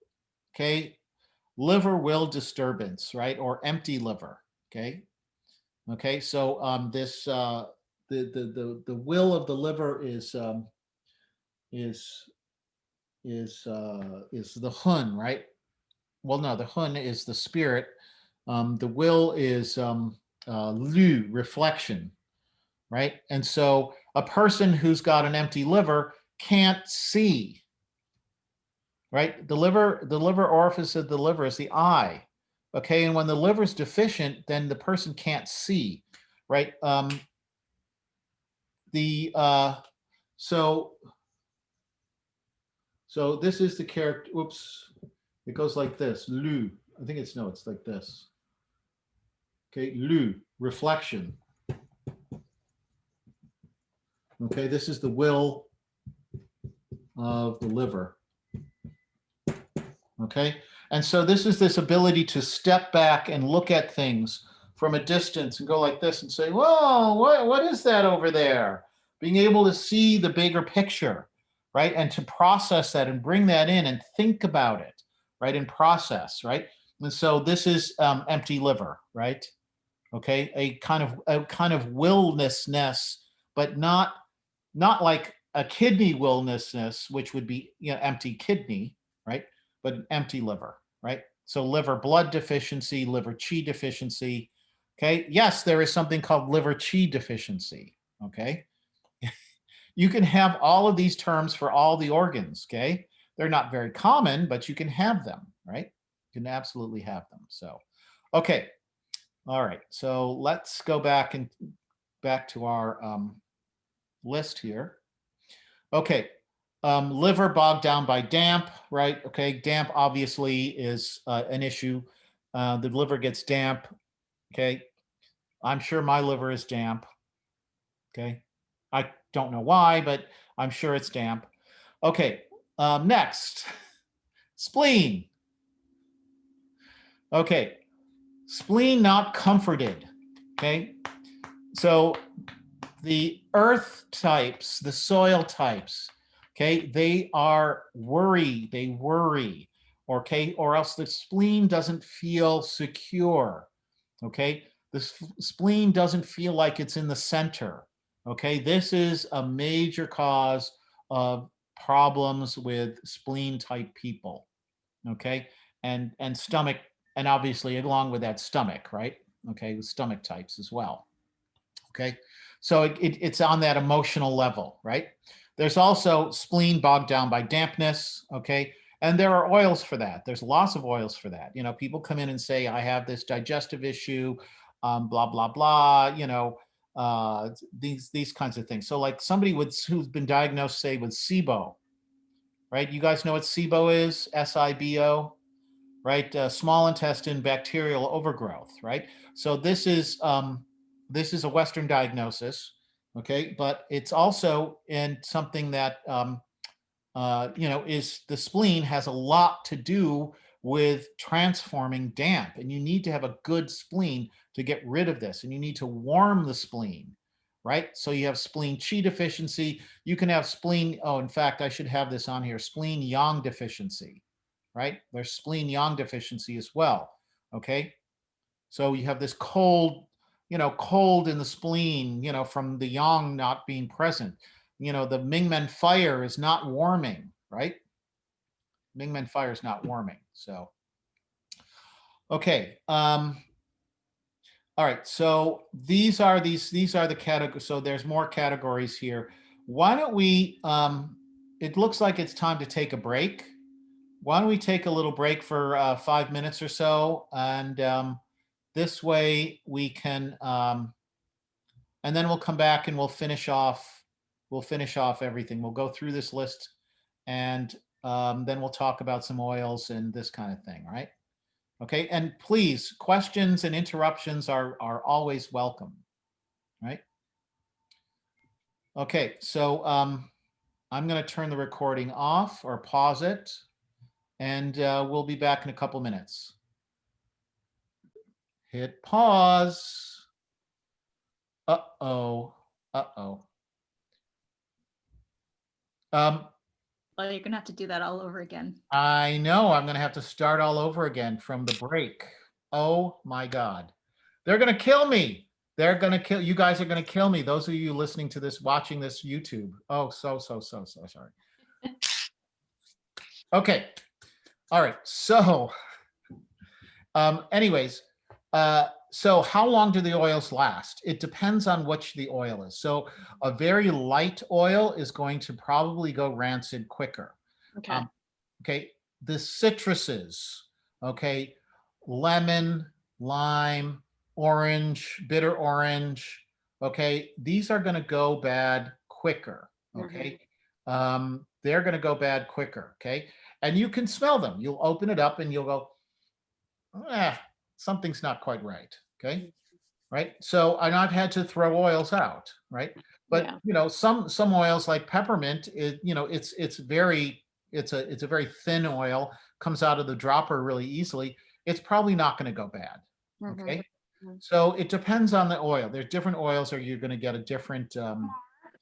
okay, liver will disturbance, right? Or empty liver, okay? Okay, so this the will of the liver is is the hun, right? Well, no, the hun is the spirit. The will is lu, reflection, right? And so a person who's got an empty liver can't see, right? The liver orifice of the liver is the eye. Okay, and when the liver is deficient, then the person can't see, right? The so so this is the character. Oops, it goes like this. Lu. I think it's no. It's like this. Okay, lu, reflection. Okay, this is the will of the liver. Okay, and so this is this ability to step back and look at things from a distance and go like this and say, whoa, what is that over there? Being able to see the bigger picture, right? And to process that and bring that in and think about it, right? And process, right? And so this is empty liver, right? Okay, a kind of willnessness, but not like a kidney willnessness, which would be, you know, empty kidney, right? But an empty liver, right? So liver blood deficiency, liver qi deficiency. Okay, yes, there is something called liver qi deficiency. Okay, you can have all of these terms for all the organs. Okay, they're not very common, but you can have them, right? You can absolutely have them. So, okay, all right. So let's go back to our list here. Okay, liver bogged down by damp, right? Okay, damp obviously is an issue. The liver gets damp. Okay, I'm sure my liver is damp. Okay, I don't know why, but I'm sure it's damp. Okay, next, spleen. Okay, spleen not comforted. Okay, so the earth types, the soil types, okay, they are they worry, okay, or else the spleen doesn't feel secure, okay? The spleen doesn't feel like it's in the center, okay? This is a major cause of problems with spleen type people, okay? And stomach, and obviously along with that stomach, right? Okay, with stomach types as well. Okay, so it's on that emotional level, right? There's also spleen bogged down by dampness, okay? And there are oils for that. There's lots of oils for that. You know, people come in and say, I have this digestive issue, blah, blah, blah, you know, these kinds of things. So like somebody who's been diagnosed, say, with SIBO, right? You guys know what SIBO is? SIBO, right? Small intestine bacterial overgrowth, right? So this is a Western diagnosis, okay, but it's also in something that you know, is the spleen has a lot to do with transforming damp, and you need to have a good spleen to get rid of this, and you need to warm the spleen, right? So you have spleen qi deficiency. You can have spleen. Oh, in fact, I should have this on here. Spleen yang deficiency, right? There's spleen yang deficiency as well. Okay, so you have this cold, you know, cold in the spleen, you know, from the yang not being present. You know, the Mingmen fire is not warming, right? Mingmen fire is not warming. So, okay. All right. So these are the categories. So there's more categories here. Why don't we? It looks like it's time to take a break. Why don't we take a little break for 5 minutes or so, and this way we can, and then we'll come back and we'll finish off. We'll finish off everything. We'll go through this list, and then we'll talk about some oils and this kind of thing, right? Okay, and please, questions and interruptions are always welcome, right? Okay, so I'm going to turn the recording off or pause it, and we'll be back in a couple minutes. Hit pause. Uh-oh. Uh-oh. Well, you're gonna have to do that all over again. I know I'm going to have to start all over again from the break. Oh my God. They're going to kill me. They're going to kill you guys are going to kill me. Those of you listening to this, watching this YouTube. Oh, so sorry. Okay. All right. So, anyways, so how long do the oils last? It depends on which the oil is. So a very light oil is going to probably go rancid quicker. Okay. Okay, the citruses, okay, lemon, lime, orange, bitter orange, okay, these are going to go bad quicker, okay? They're going to go bad quicker, okay? And you can smell them. You'll open it up and you'll go, something's not quite right, okay? Right? So, and I've had to throw oils out, right? But Yeah. you know, some oils like peppermint, it's a very thin oil, comes out of the dropper really easily. It's probably not going to go bad. Okay. Mhm. So it depends on the oil. There's different oils, or you're going to get a different.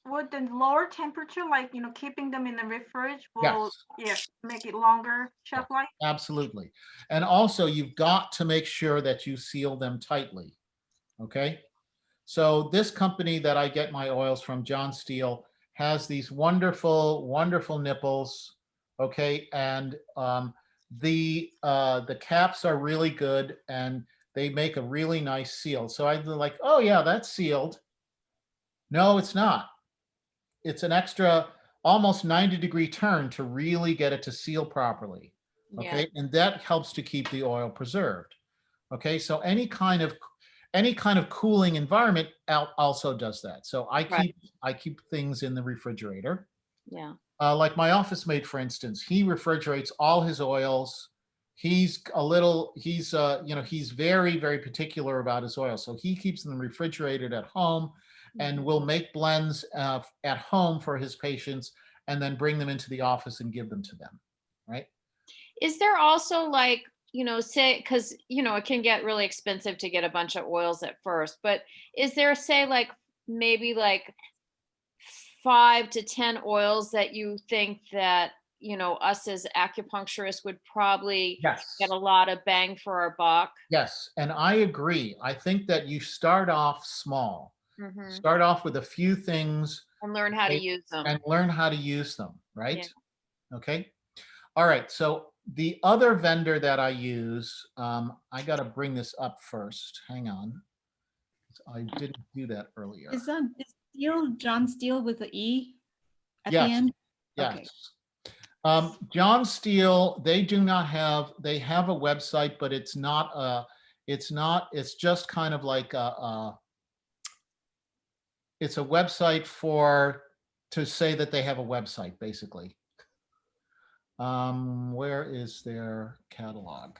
Would the lower temperature, like, keeping them in the fridge will, Yes. make it longer shelf life? Absolutely. And also, you've got to make sure that you seal them tightly. Okay. So this company that I get my oils from, John Steele, has these wonderful, wonderful nipples. Okay, and the caps are really good, and they make a really nice seal. So I'm like, oh yeah, that's sealed. No, it's not. It's an extra almost 90-degree turn to really get it to seal properly. Okay, Yeah. and that helps to keep the oil preserved. Okay, so any kind of cooling environment also does that. So I keep things in the refrigerator. Yeah. Like my office mate, for instance, he refrigerates all his oils. He's he's very, very particular about his oil. So he keeps them refrigerated at home and will make blends at home for his patients and then bring them into the office and give them to them. Right. Is there also like, say, because, it can get really expensive to get a bunch of oils at first, but is there, say, like maybe like 5 to 10 oils that you think that, us as acupuncturists would probably Yes. get a lot of bang for our buck? Yes. And I agree. I think that you start off small. Mhm. Start off with a few things And learn how to okay, use them. and learn how to use them, right? Yeah. Okay. All right. So the other vendor that I use, I got to bring this up first. Hang on. I didn't do that earlier. Is Steele John Steele with the E at Yes. the end? Yes. Okay. John Steele, they have a website, but it's just kind of like it's a website to say that they have a website, basically. Where is their catalog?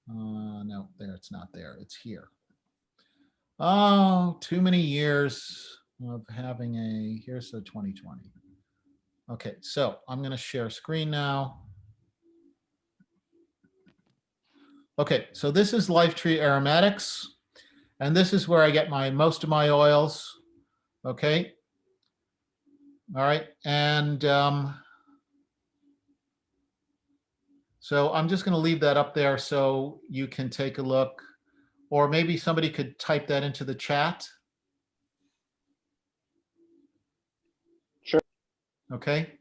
No, it's not there. It's here. Oh, too many years of having here's the 2020. Okay, so I'm going to share screen now. Okay, so this is Lifetree Aromatics, and this is where I get most of my oils. Okay. All right, and so I'm just going to leave that up there so you can take a look, or maybe somebody could type that into the chat. Sure. Okay.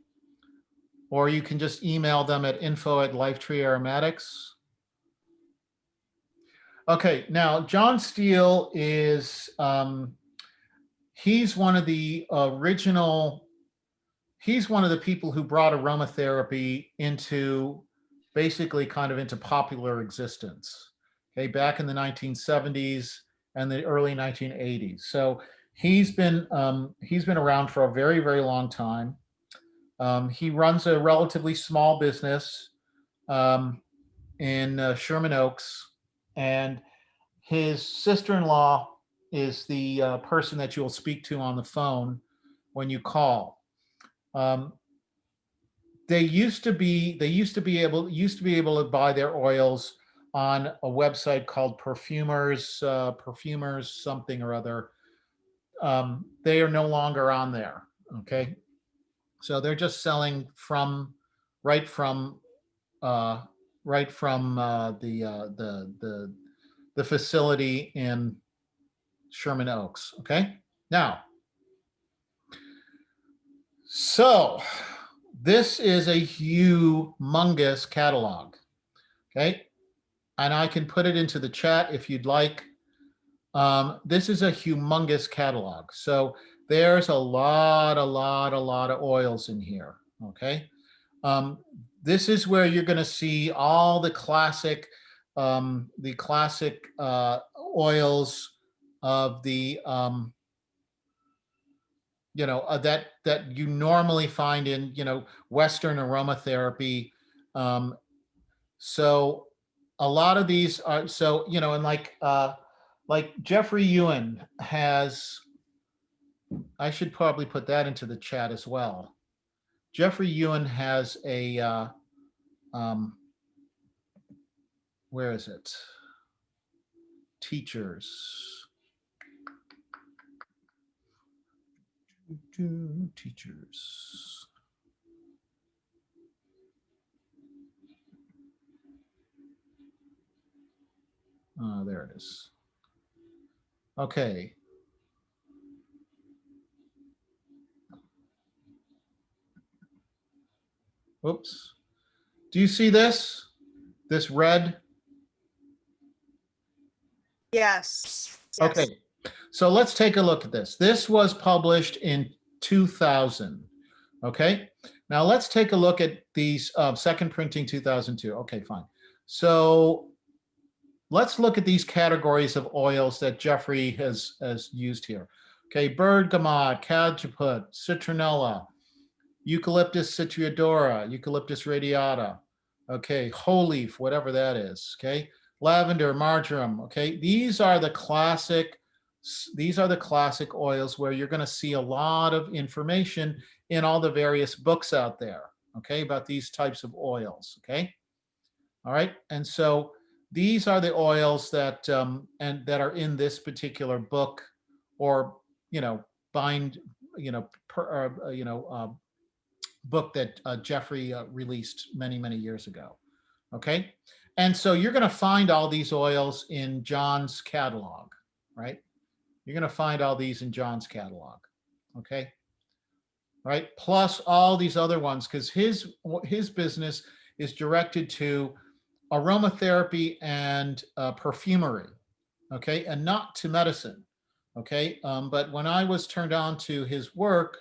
Or you can just email them at info@lifetreearomatics. Okay, now John Steele is, he's one of the people who brought aromatherapy into popular existence, okay, back in the 1970s and the early 1980s. So he's been around for a very, very long time. He runs a relatively small business in Sherman Oaks, and his sister-in-law is the person that you'll speak to on the phone when you call. They used to be able to buy their oils on a website called Perfumers something or other. they are no longer on there. Okay. So they're just selling from right from the facility in Sherman Oaks. Okay. Now, so this is a humongous catalog. Okay. And I can put it into the chat if you'd like. This is a humongous catalog. So there's a lot of oils in here. Okay. This is where you're going to see all the classic oils of the that you normally find in Western aromatherapy. So a lot of these are and like Jeffrey Ewan has. I should probably put that into the chat as well. Jeffrey Ewan has a where is it? Teachers. Teachers. There it is. Okay. Oops. Do you see this? This red? Yes. Okay. So let's take a look at this. This was published in 2000. Okay. Now let's take a look at these second printing 2002. Okay, fine. So let's look at these categories of oils that Jeffrey has used here. Okay, bergamot, cajeput, citronella, Eucalyptus citriodora, Eucalyptus radiata, okay, whole leaf, whatever that is, okay, lavender, marjoram, okay. These are the classic oils where you're going to see a lot of information in all the various books out there, okay, about these types of oils, okay. All right, and so these are the oils that that are in this particular book, or bind, book that Jeffrey released many years ago. Okay, and so you're going to find all these oils in John's catalog, right? You're going to find all these in John's catalog. Okay, right? Plus all these other ones, because his business is directed to aromatherapy and perfumery, okay, and not to medicine, okay. But when I was turned on to his work,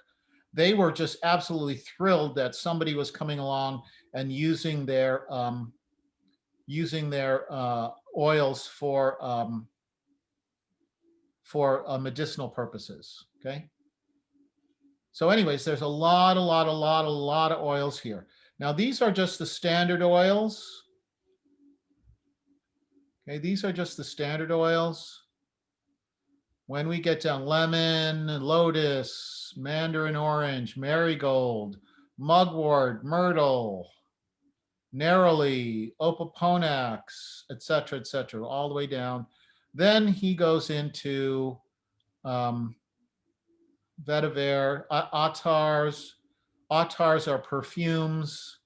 they were just absolutely thrilled that somebody was coming along and using their oils for medicinal purposes. Okay. So, anyways, there's a lot of oils here. Now, these are just the standard oils. Okay, these are just the standard oils. When we get down, lemon, lotus, mandarin orange, marigold, mugwort, myrtle, neroli, opoponax, etc., all the way down. Then he goes into vetiver, attars. Attars are perfumes.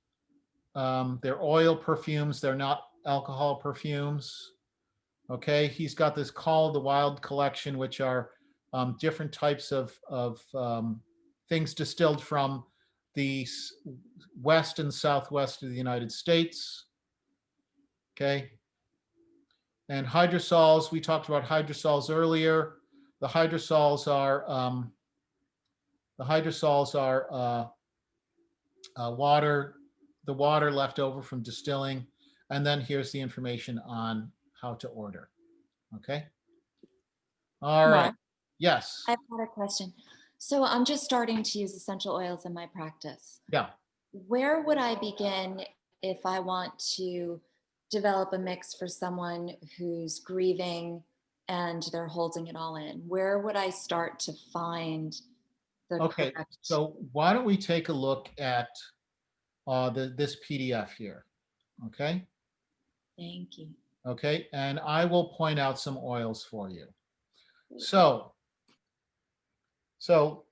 They're oil perfumes. They're not alcohol perfumes. Okay, he's got this called the Wild Collection, which are different types of things distilled from the west and southwest of the United States. Okay, and hydrosols, we talked about hydrosols earlier. The hydrosols are water, the water left over from distilling, and then here's the information on how to order. Okay. All right. Mark, Yes. I've got a question. So I'm just starting to use essential oils in my practice. Yeah. Where would I begin if I want to develop a mix for someone who's grieving and they're holding it all in? Where would I start to find the Okay. correct? So why don't we take a look at this PDF here? Okay. Thank you. Okay. And I will point out some oils for you. So So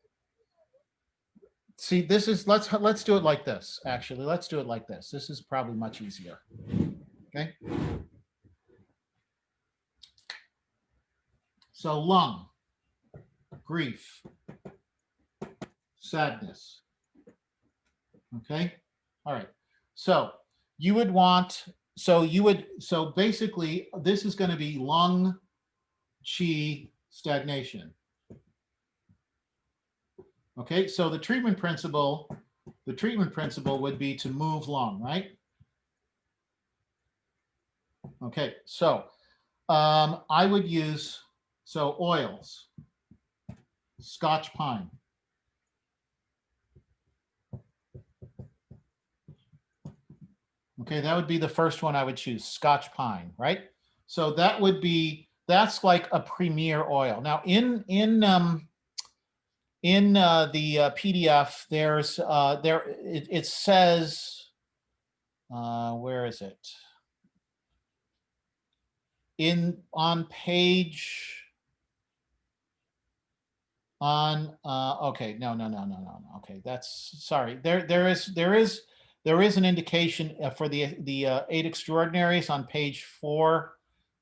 see, this is, let's do it like this. Actually, let's do it like this. This is probably much easier. Okay. So lung, grief, sadness. Okay. All right. So you would want, so basically this is going to be lung, qi, stagnation. Okay. So the treatment principle would be to move lung, right? Okay. So I would use, so oils, Scotch pine. Okay, that would be the first one I would choose, Scotch pine, right? So that would be, that's like a premier oil. Now in the PDF, there's it says, where is it? On page, okay, no. Okay, that's, sorry. There is an indication for the 8 extraordinaries on page 4.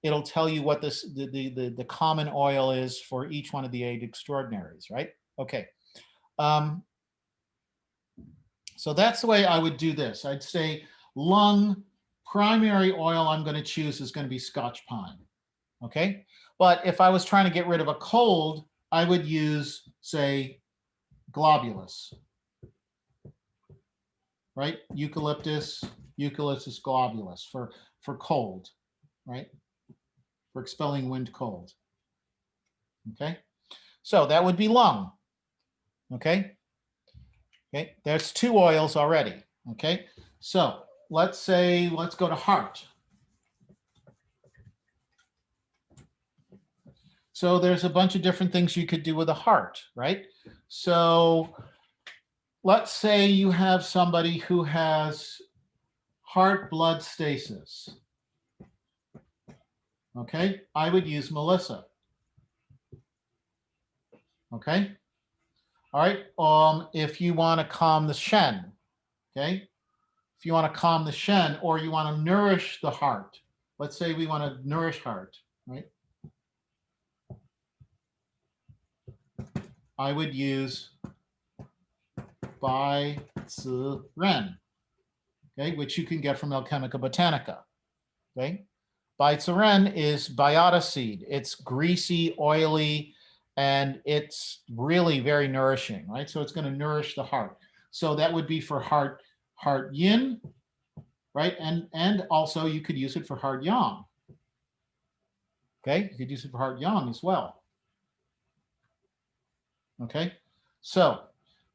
It'll tell you what the common oil is for each one of the 8 extraordinaries, right? Okay. So that's the way I would do this. I'd say lung, primary oil I'm going to choose is going to be Scotch pine. Okay. But if I was trying to get rid of a cold, I would use, say, globulus, right? Eucalyptus globulus for cold, right? For expelling wind cold. Okay. So that would be lung. Okay. Okay. There's 2 oils already. Okay. So let's go to heart. So there's a bunch of different things you could do with a heart, right? So let's say you have somebody who has heart blood stasis. Okay, I would use Melissa. Okay, all right. If you want to calm the Shen, okay, if you want to calm the Shen, or you want to nourish the heart, let's say we want to nourish heart, right? I would use Bai Zi Ren, okay, which you can get from Alchemica Botanica. Okay, Bai Zi Ren is biota seed. It's greasy, oily, and it's really very nourishing, right? So it's going to nourish the heart. So that would be for heart yin, right? And also you could use it for heart yang. Okay, you could use it for heart yang as well. Okay, so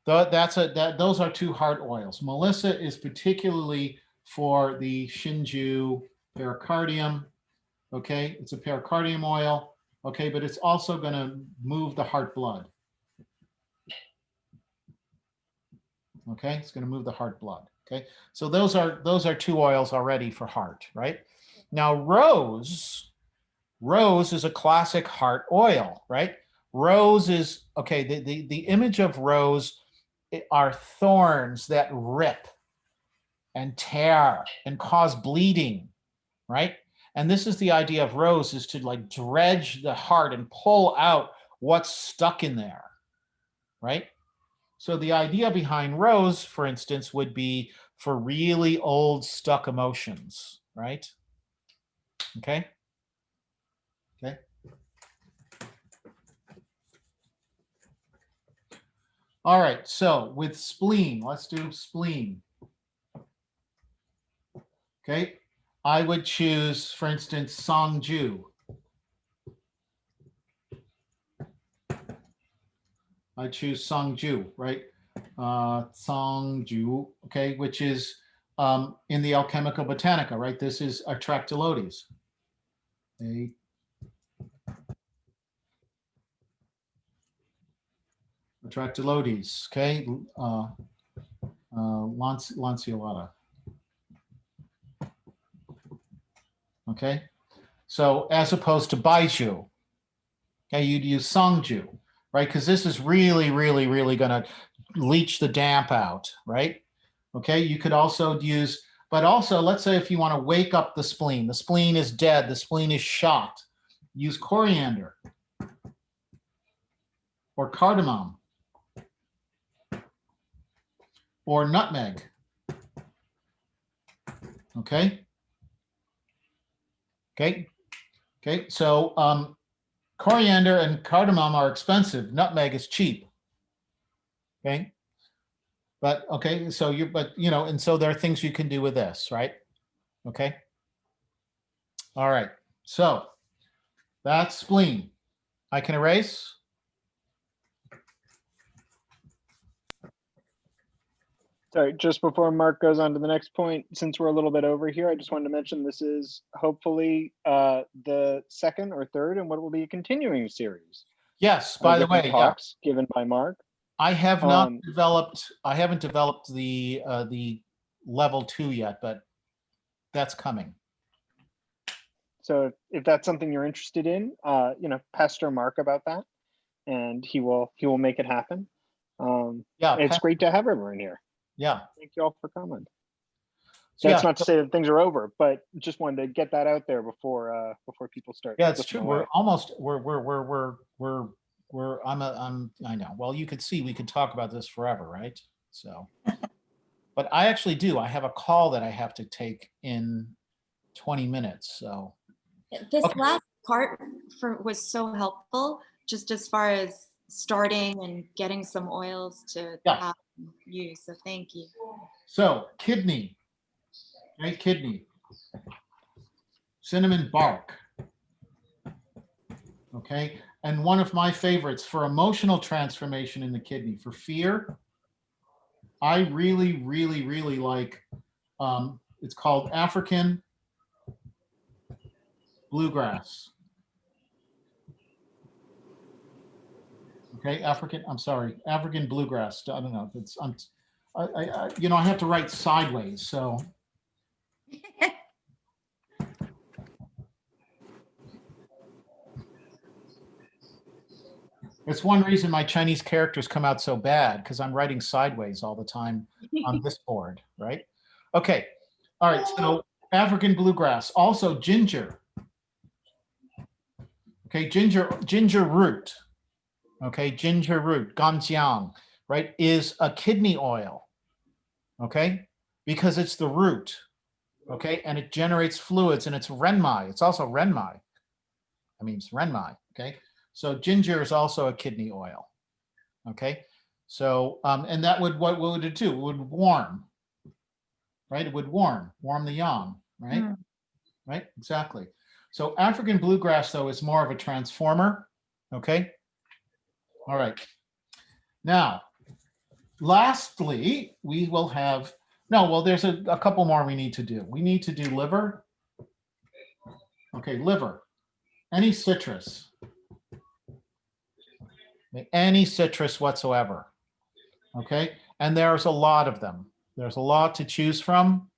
those are 2 heart oils. Melissa is particularly for the Shinju pericardium. Okay, it's a pericardium oil. Okay, but it's also going to move the heart blood. Okay, it's going to move the heart blood. Okay, so those are 2 oils already for heart, right? Now rose is a classic heart oil, right? Rose is, okay, the image of rose are thorns that rip and tear and cause bleeding, right? And this is the idea of rose, is to like dredge the heart and pull out what's stuck in there, right? So the idea behind rose, for instance, would be for really old stuck emotions, right? Okay. Okay. All right, so with spleen, let's do spleen. Okay, I would choose, for instance, Songju. I choose Songju, right? Songju, okay, which is in the Alchemica Botanica, right? This is Atractylodes. Atractylodes, okay? Lanceolata. Okay, so as opposed to Baiju, okay, you'd use Songju. right? Because this is really, really, really going to leach the damp out, right? Okay, you could also use, but also let's say if you want to wake up the spleen is dead, the spleen is shot, use coriander or cardamom or nutmeg. Okay. Okay. Okay. So coriander and cardamom are expensive. Nutmeg is cheap. Okay. But okay, so and so there are things you can do with this, right? Okay. All right. So that's spleen. I can erase. Sorry, just before Mark goes on to the next point, since we're a little bit over here, I just wanted to mention this is hopefully the second or third and what will be a continuing series. Yes, by the way, talks given by Mark. I have not developed, I haven't developed the level 2 yet, but that's coming. So if that's something you're interested in, pester Mark about that, and he will make it happen. Yeah, it's great to have everyone here. Yeah. Thank you all for coming. So, That's not to say that things are over, but just wanted to get that out there before people start. Yeah, it's true. away. We're almost I know. Well, you could see we could talk about this forever, right? So, but I actually do. I have a call that I have to take in 20 minutes. So This Okay. last part was so helpful, just as far as starting and getting some oils to have use. So thank you. So kidney, right? Kidney, cinnamon bark. Okay, and one of my favorites for emotional transformation in the kidney, for fear, I really, really, really like, it's called African bluegrass. Okay, African bluegrass. I don't know. It's I have to write sideways, so. It's one reason my Chinese characters come out so bad, because I'm writing sideways all the time on this board, right? Okay, all right, so African bluegrass, also ginger. Okay, ginger root, okay, ginger root, ganjiang, right, is a kidney oil, okay, because it's the root, okay, and it generates fluids, and it's renmai. It's also renmai. I mean, it's renmai, okay? So ginger is also a kidney oil, okay? So, and that would, what would it do? It would warm, right? It would warm the yang, right? Right, exactly. So African bluegrass, though, is more of a transformer, okay? All right. Now, lastly, we will have, there's a couple more we need to do. We need to do liver. Okay, liver, any citrus whatsoever, okay? And there's a lot of them. There's a lot to choose from,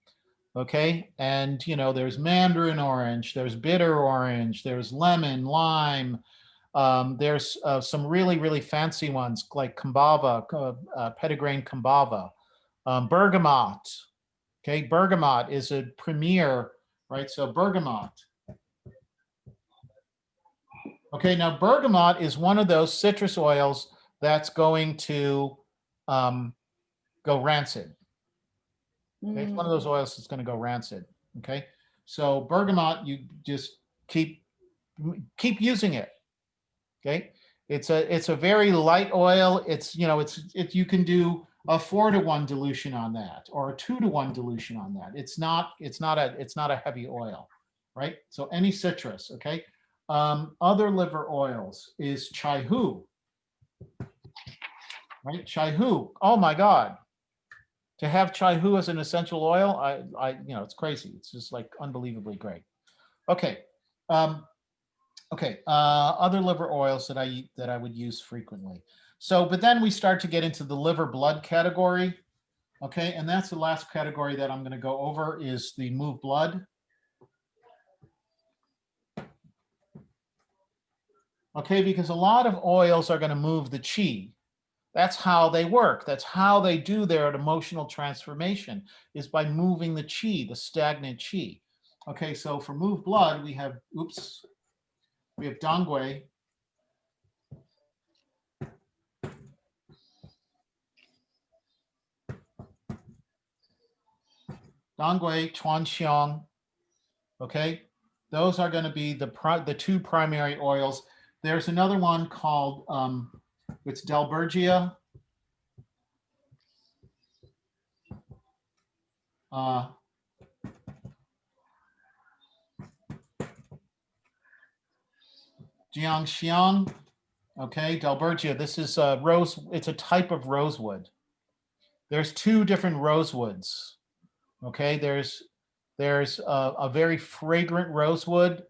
okay? And, there's mandarin orange, there's bitter orange, there's lemon, lime, there's some really, really fancy ones like Kambava, Petitgrain Kambava, bergamot, okay? Bergamot is a premier, right? So bergamot. Okay, now bergamot is one of those citrus oils that's going to go rancid. Okay? It's one of those oils that's going to go rancid. Okay, so bergamot, you just keep using it. Okay, it's a very light oil. It's you can do a 4-to-1 dilution on that, or a 2-to-1 dilution on that. It's not a heavy oil, right? So any citrus. Okay. Other liver oils is chaihu, right? Chaihu. Oh my God. To have chaihu as an essential oil, it's crazy. It's just like unbelievably great. Okay. Other liver oils that I would use frequently. So, but then we start to get into the liver blood category. Okay. And that's the last category that I'm going to go over, is the move blood. Okay, because a lot of oils are going to move the chi. That's how they work. That's how they do their emotional transformation, is by moving the chi, the stagnant chi. Okay, so for move blood, we have, we have Dongui. Dongui, Chuanxiang. Okay, those are going to be the two primary oils. There's another one called, it's Dalbergia. Jiangxiang. Okay, Dalbergia. This is rose. It's a type of rosewood. There's two different rosewoods. Okay, there's a very fragrant rosewood,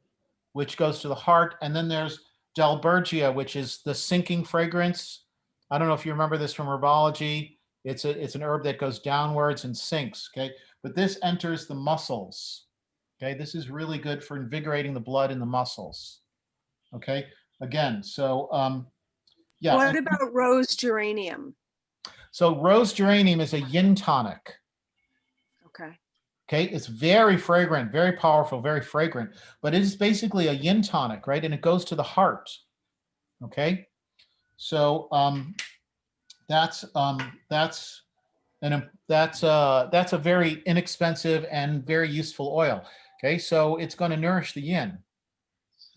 which goes to the heart, and then there's Dalbergia, which is the sinking fragrance. I don't know if you remember this from herbology. It's an herb that goes downwards and sinks. Okay, but this enters the muscles. Okay, this is really good for invigorating the blood in the muscles. Okay, again, so yeah. What about rose geranium? So rose geranium is a yin tonic. Okay. Okay, it's very fragrant, very powerful, very fragrant, but it is basically a yin tonic, right? And it goes to the heart. Okay, so that's a very inexpensive and very useful oil. Okay, so it's going to nourish the yin.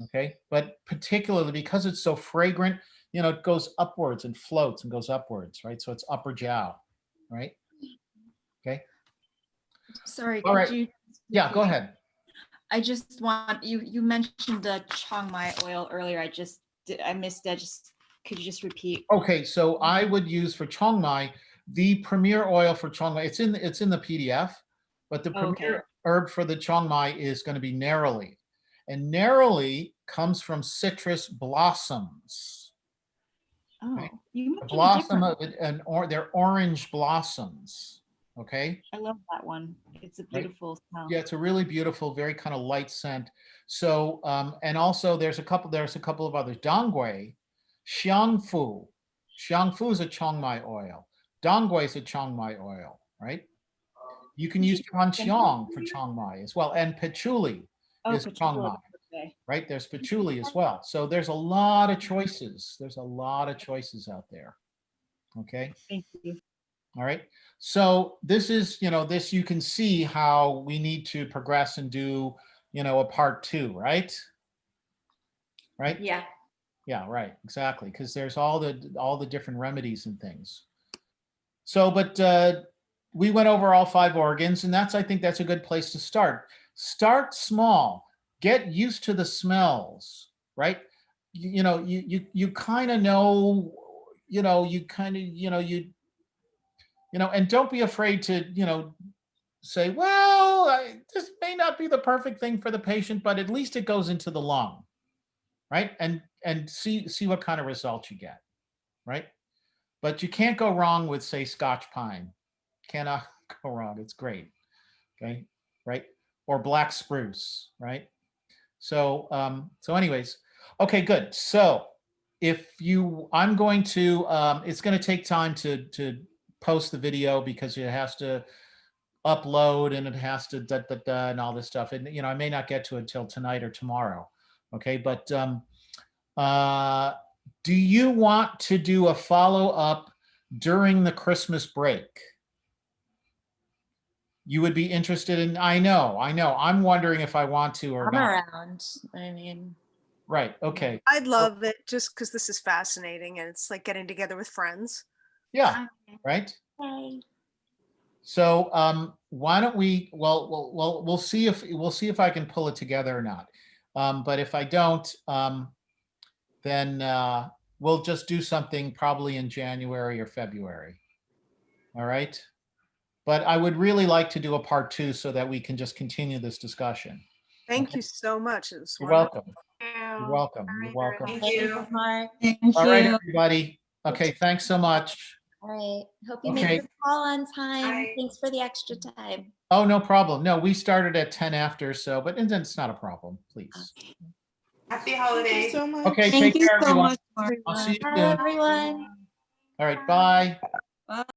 Okay, but particularly because it's so fragrant, you know, it goes upwards and floats and goes upwards, right? So it's upper jiao, right? Okay. Sorry, All could right. you? Yeah, go ahead. I just want you mentioned the Chiang Mai oil earlier. I missed that. Could you just repeat? Okay, so I would use for Chiang Mai the premier oil for Chiang Mai. It's in the PDF, but the premier herb for the Chiang Mai is going to be neroli, and neroli comes from citrus blossoms. Oh, Okay? you The mentioned blossom different. of it, they're orange blossoms. Okay. I love that one. It's a Right? beautiful smell. Yeah, it's a really beautiful, very kind of light scent. So, and also there's a couple of others. Dongui, Xiangfu. Xiangfu is a Chiang Mai oil. Dongui is a Chiang Mai oil, right? You can Did use you Chuanxiang for Chiang Mai as well. And patchouli is Chiang Mai, Okay. right? There's patchouli as well. So there's a lot of choices. There's a lot of choices out there. Okay. Thank you. All right. So this is, this you can see how we need to progress and do, a part 2, right? Right? Yeah. Yeah, right. Exactly. Because there's all the different remedies and things. So, but we went over all 5 organs, and I think that's a good place to start. Start small. Get used to the smells, right? You kind of know, and don't be afraid to, say, well, this may not be the perfect thing for the patient, but at least it goes into the lung, right? And see what kind of results you get, right? But you can't go wrong with, say, Scotch pine. Cannot go wrong. It's great. Okay, right? Or black spruce, right? So, anyways, okay, good. So I'm going to, it's going to take time to post the video because it has to upload and it has to and all this stuff. And, I may not get to it until tonight or tomorrow. Okay. But do you want to do a follow-up during the Christmas break? You would be interested in, I know. I'm wondering if I want to or I'm not. around. I mean, Right. Okay. I'd love it just because this is fascinating and it's like getting together with friends. Yeah. Right. hey. So why don't we? Well, we'll see if I can pull it together or not. But if I don't, then we'll just do something probably in January or February. All right. But I would really like to do a part 2 so that we can just continue this discussion. Thank Okay. you so much. It was You're wonderful. welcome. You're welcome. You're welcome. Thank Thank you. Mark. Thank All right, you. everybody. Okay. Thanks so much. All right. Hope you Okay. make the call on time. Bye. Thanks for the extra time. Oh, no problem. No, we started at 10 after, so, but it's not a problem, please. Okay. Happy Thank you holidays. so much. Okay, Thank take you care, so everyone. much, Mark. I'll see you Bye, soon. everyone. All right, bye.